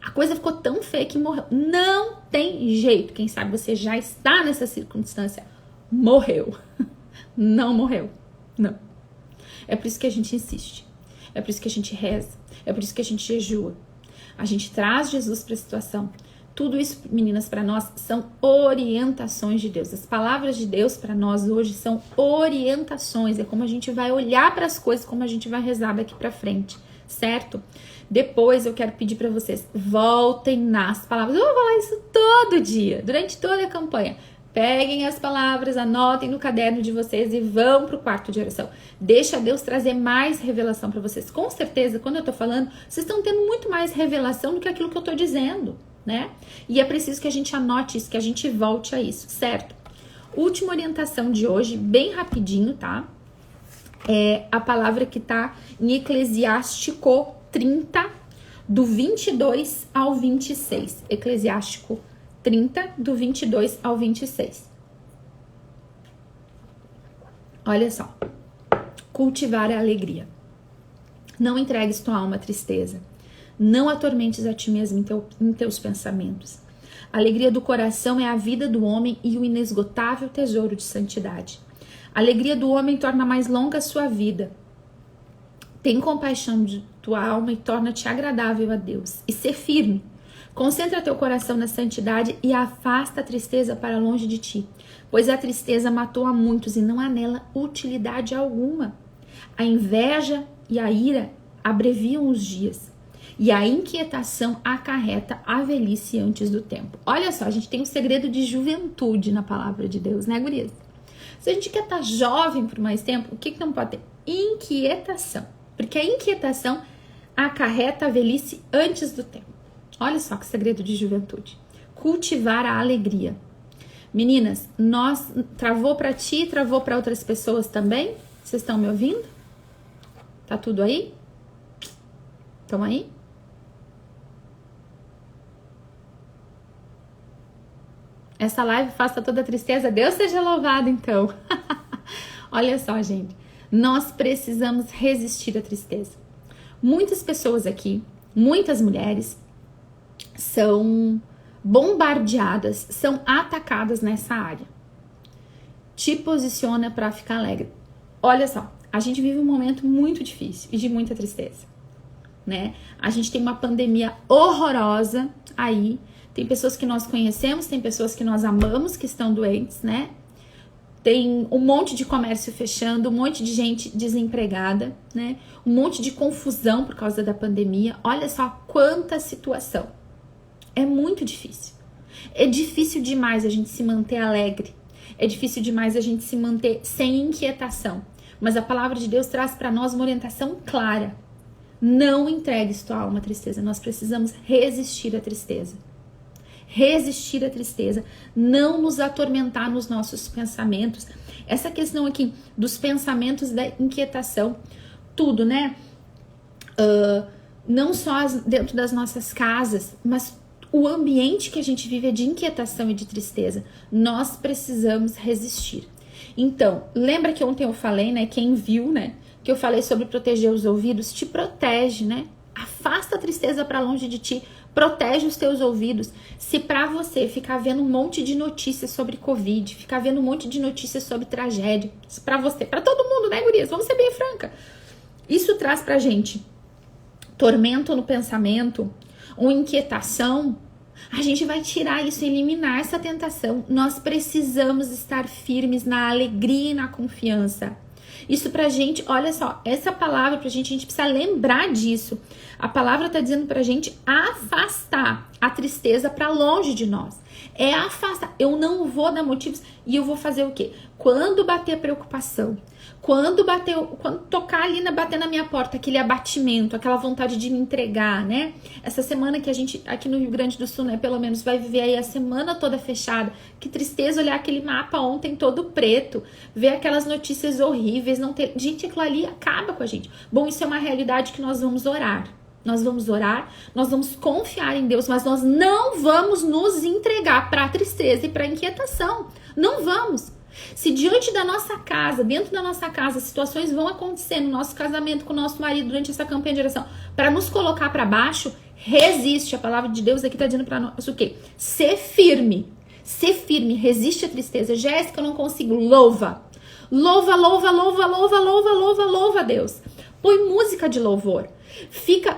A coisa ficou tão feia que morreu. Não tem jeito. Quem sabe você já está nessa circunstância. Morreu. Não morreu. Não. É por isso que a gente insiste. É por isso que a gente reza. É por isso que a gente jejua. A gente traz Jesus para a situação. Tudo isso, meninas, para nós são orientações de Deus. As palavras de Deus para nós hoje são orientações. É como a gente vai olhar para as coisas, como a gente vai rezar daqui para frente, certo? Depois eu quero pedir para vocês, voltem nas palavras. Eu vou falar isso todo dia, durante toda a campanha. Peguem as palavras, anotem no caderno de vocês e vão pro quarto de oração. Deixa Deus trazer mais revelação para vocês. Com certeza, quando eu tô falando, vocês estão tendo muito mais revelação do que aquilo que eu tô dizendo, né? E é preciso que a gente anote isso, que a gente volte a isso, certo? Última orientação de hoje, bem rapidinho, tá? É a palavra que tá em Eclesiástico 30, do 22 ao 26. Eclesiástico 30, do 22 ao 26. Olha só. Cultivar a alegria. Não entregues tua alma à tristeza. Não atormentes a ti mesmo em teus pensamentos. A alegria do coração é a vida do homem e o inesgotável tesouro de santidade. A alegria do homem torna mais longa a sua vida. Tem compaixão de tua alma e torna-te agradável a Deus. E ser firme. Concentra teu coração na santidade e afasta a tristeza para longe de ti, pois a tristeza matou a muitos e não há nela utilidade alguma. A inveja e a ira abreviam os dias, e a inquietação acarreta a velhice antes do tempo. Olha só, a gente tem um segredo de juventude na palavra de Deus, né, gurias? Se a gente quer estar jovem por mais tempo, o que não pode ter? Inquietação, porque a inquietação acarreta a velhice antes do tempo. Olha só que segredo de juventude. Cultivar a alegria. Meninas, nós travou para ti, travou para outras pessoas também? Vocês estão me ouvindo? Tá tudo aí? Estão aí? Essa live faça toda a tristeza. Deus seja louvado, então. Olha só, gente. Nós precisamos resistir à tristeza. Muitas pessoas aqui, muitas mulheres, são bombardeadas, são atacadas nessa área. Te posiciona para ficar alegre. Olha só, a gente vive um momento muito difícil e de muita tristeza, né? A gente tem uma pandemia horrorosa aí. Tem pessoas que nós conhecemos, tem pessoas que nós amamos que estão doentes, né? Tem um monte de comércio fechando, um monte de gente desempregada, né? Um monte de confusão por causa da pandemia. Olha só quanta situação. É muito difícil. É difícil demais a gente se manter alegre. É difícil demais a gente se manter sem inquietação. Mas a palavra de Deus traz para nós uma orientação clara. Não entregues tua alma à tristeza. Nós precisamos resistir à tristeza. resistir à tristeza, não nos atormentar nos nossos pensamentos. Essa questão aqui dos pensamentos da inquietação, tudo, né? Não só dentro das nossas casas, mas o ambiente que a gente vive é de inquietação e de tristeza. Nós precisamos resistir. Então, lembra que ontem eu falei, né? Quem viu, né? Que eu falei sobre proteger os ouvidos, te protege, né? Afasta a tristeza para longe de ti, protege os teus ouvidos. Se para você ficar vendo um monte de notícias sobre Covid, ficar vendo um monte de notícias sobre tragédia, para você, para todo mundo, né, gurias? Vamos ser bem franca. Isso traz pra gente tormento no pensamento, ou inquietação. A gente vai tirar isso, eliminar essa tentação. Nós precisamos estar firmes na alegria e na confiança. Isso pra gente, olha só, essa palavra pra gente, a gente precisa lembrar disso. A palavra tá dizendo pra gente afastar a tristeza pra longe de nós. É afastar. Eu não vou dar motivos e eu vou fazer o quê? Quando bater a preocupação, quando tocar ali, bater na minha porta, aquele abatimento, aquela vontade de me entregar, né? Essa semana que a gente, aqui no Rio Grande do Sul, né, pelo menos vai viver aí a semana toda fechada. Que tristeza olhar aquele mapa ontem todo preto, ver aquelas notícias horríveis, não ter... Gente, aquilo ali acaba com a gente. Bom, isso é uma realidade que nós vamos orar. Nós vamos orar, nós vamos confiar em Deus, mas nós não vamos nos entregar para a tristeza e para a inquietação. Não vamos. Se diante da nossa casa, dentro da nossa casa, situações vão acontecer no nosso casamento com o nosso marido durante essa campanha de oração, para nos colocar para baixo, resiste. A palavra de Deus aqui está dizendo para nós o quê? Ser firme, resiste à tristeza. Jéssica, eu não consigo, louva. Louva a Deus. Põe música de louvor.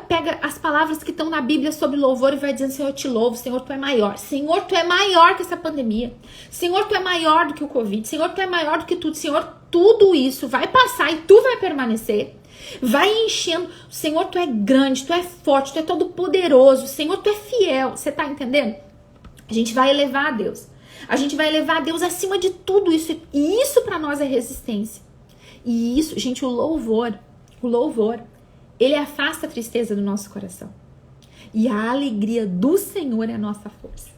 Pega as palavras que estão na Bíblia sobre louvor e vai dizendo: Senhor, eu te louvo, Senhor, tu é maior. Senhor, tu é maior que essa pandemia. Senhor, tu é maior do que o Covid. Senhor, tu é maior do que tudo. Senhor, tudo isso vai passar e tu vai permanecer. Vai enchendo. Senhor, tu é grande, tu é forte, tu é todo poderoso. Senhor, tu é fiel. Você tá entendendo? A gente vai elevar a Deus. A gente vai elevar a Deus acima de tudo isso. E isso pra nós é resistência. E isso, gente, o louvor, ele afasta a tristeza do nosso coração. E a alegria do Senhor é a nossa força.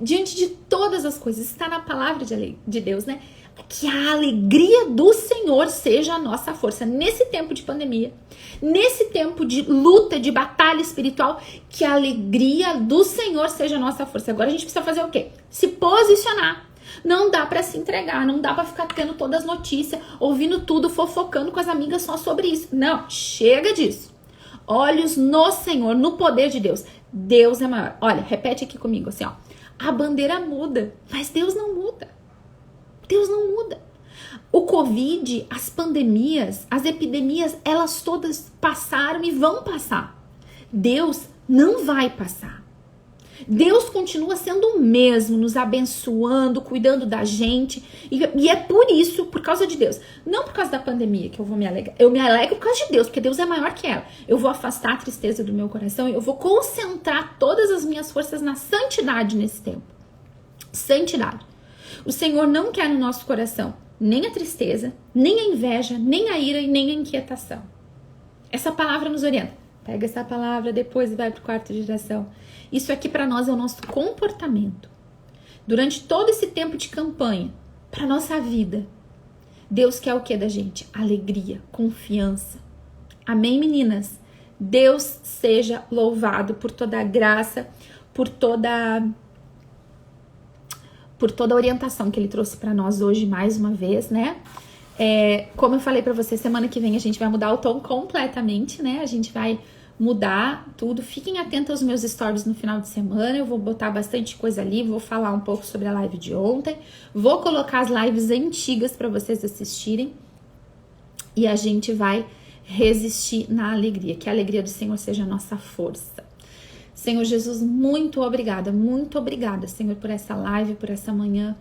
Diante de todas as coisas, está na palavra de Deus, né? Que a alegria do Senhor seja a nossa força. Nesse tempo de pandemia, nesse tempo de luta, de batalha espiritual, que a alegria do Senhor seja a nossa força. Agora a gente precisa fazer o quê? Se posicionar. Não dá pra se entregar, não dá pra ficar tendo todas as notícias, ouvindo tudo, fofocando com as amigas só sobre isso. Não, chega disso. Olhos no Senhor, no poder de Deus. Deus é maior. Olha, repete aqui comigo assim, ó. A bandeira muda, mas Deus não muda. Deus não muda. O Covid, as pandemias, as epidemias, elas todas passaram e vão passar. Deus não vai passar. Deus continua sendo o mesmo, nos abençoando, cuidando da gente. E é por isso, por causa de Deus. Não por causa da pandemia que eu vou me alegrar. Eu me alegro por causa de Deus, porque Deus é maior que ela. Eu vou afastar a tristeza do meu coração e eu vou concentrar todas as minhas forças na santidade nesse tempo. Santidade. O Senhor não quer no nosso coração nem a tristeza, nem a inveja, nem a ira e nem a inquietação. Essa palavra nos orienta. Pega essa palavra depois e vai para o quarto de oração. Isso aqui para nós é o nosso comportamento. Durante todo esse tempo de campanha, para nossa vida, Deus quer o que da gente? Alegria, confiança. Amém, meninas? Deus seja louvado por toda a graça, por toda a orientação que Ele trouxe para nós hoje mais uma vez, né? Como eu falei para você, semana que vem a gente vai mudar o tom completamente, né? A gente vai mudar tudo. Fiquem atentos aos meus stories no final de semana. Eu vou botar bastante coisa ali, vou falar um pouco sobre a live de ontem, vou colocar as lives antigas para vocês assistirem e a gente vai resistir na alegria. Que a alegria do Senhor seja a nossa força. Senhor Jesus, muito obrigada, Senhor, por essa live, por essa manhã,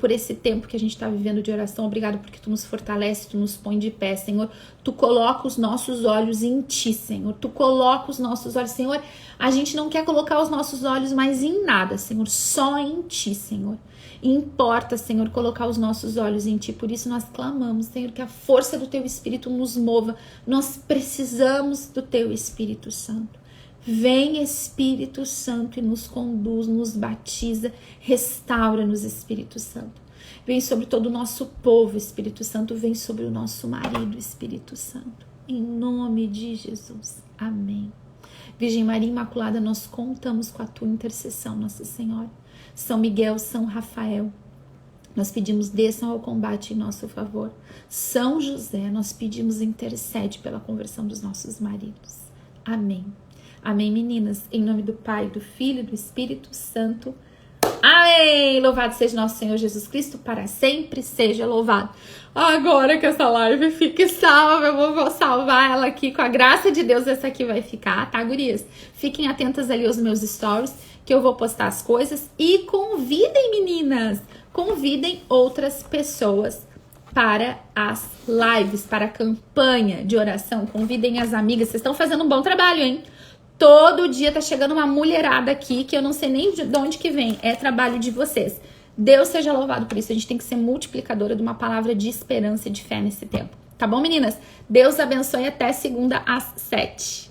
por esse tempo que a gente está vivendo de oração. Obrigado porque Tu nos fortalece, Tu nos põe de pé, Senhor. Tu coloca os nossos olhos em Ti, Senhor. Tu coloca os nossos olhos, Senhor. A gente não quer colocar os nossos olhos mais em nada, Senhor, só em Ti, Senhor. Importa, Senhor, colocar os nossos olhos em Ti. Por isso nós clamamos, Senhor, que a força do Teu Espírito nos mova. Nós precisamos do Teu Espírito Santo. Vem, Espírito Santo, e nos conduz, nos batiza, restaura-nos, Espírito Santo. Vem sobre todo o nosso povo, Espírito Santo, vem sobre o nosso marido, Espírito Santo. Em nome de Jesus. Amém. Virgem Maria Imaculada, nós contamos com a tua intercessão, Nossa Senhora. São Miguel, São Rafael, nós pedimos desçam ao combate em nosso favor. São José, nós pedimos intercede pela conversão dos nossos maridos. Amém. Amém, meninas. Em nome do Pai, do Filho e do Espírito Santo. Amém! Louvado seja nosso Senhor Jesus Cristo, para sempre seja louvado. Agora que essa live fique salva, eu vou salvar ela aqui, com a graça de Deus, essa aqui vai ficar, tá, gurias? Fiquem atentas ali aos meus stories, que eu vou postar as coisas. E convidem, meninas, convidem outras pessoas para as lives, para a campanha de oração. Convidem as amigas, vocês estão fazendo um bom trabalho, hein? Todo dia tá chegando uma mulherada aqui que eu não sei nem de onde que vem. É trabalho de vocês. Deus seja louvado por isso. A gente tem que ser multiplicadora de uma palavra de esperança e de fé nesse tempo. Tá bom, meninas? Deus abençoe até segunda às 7.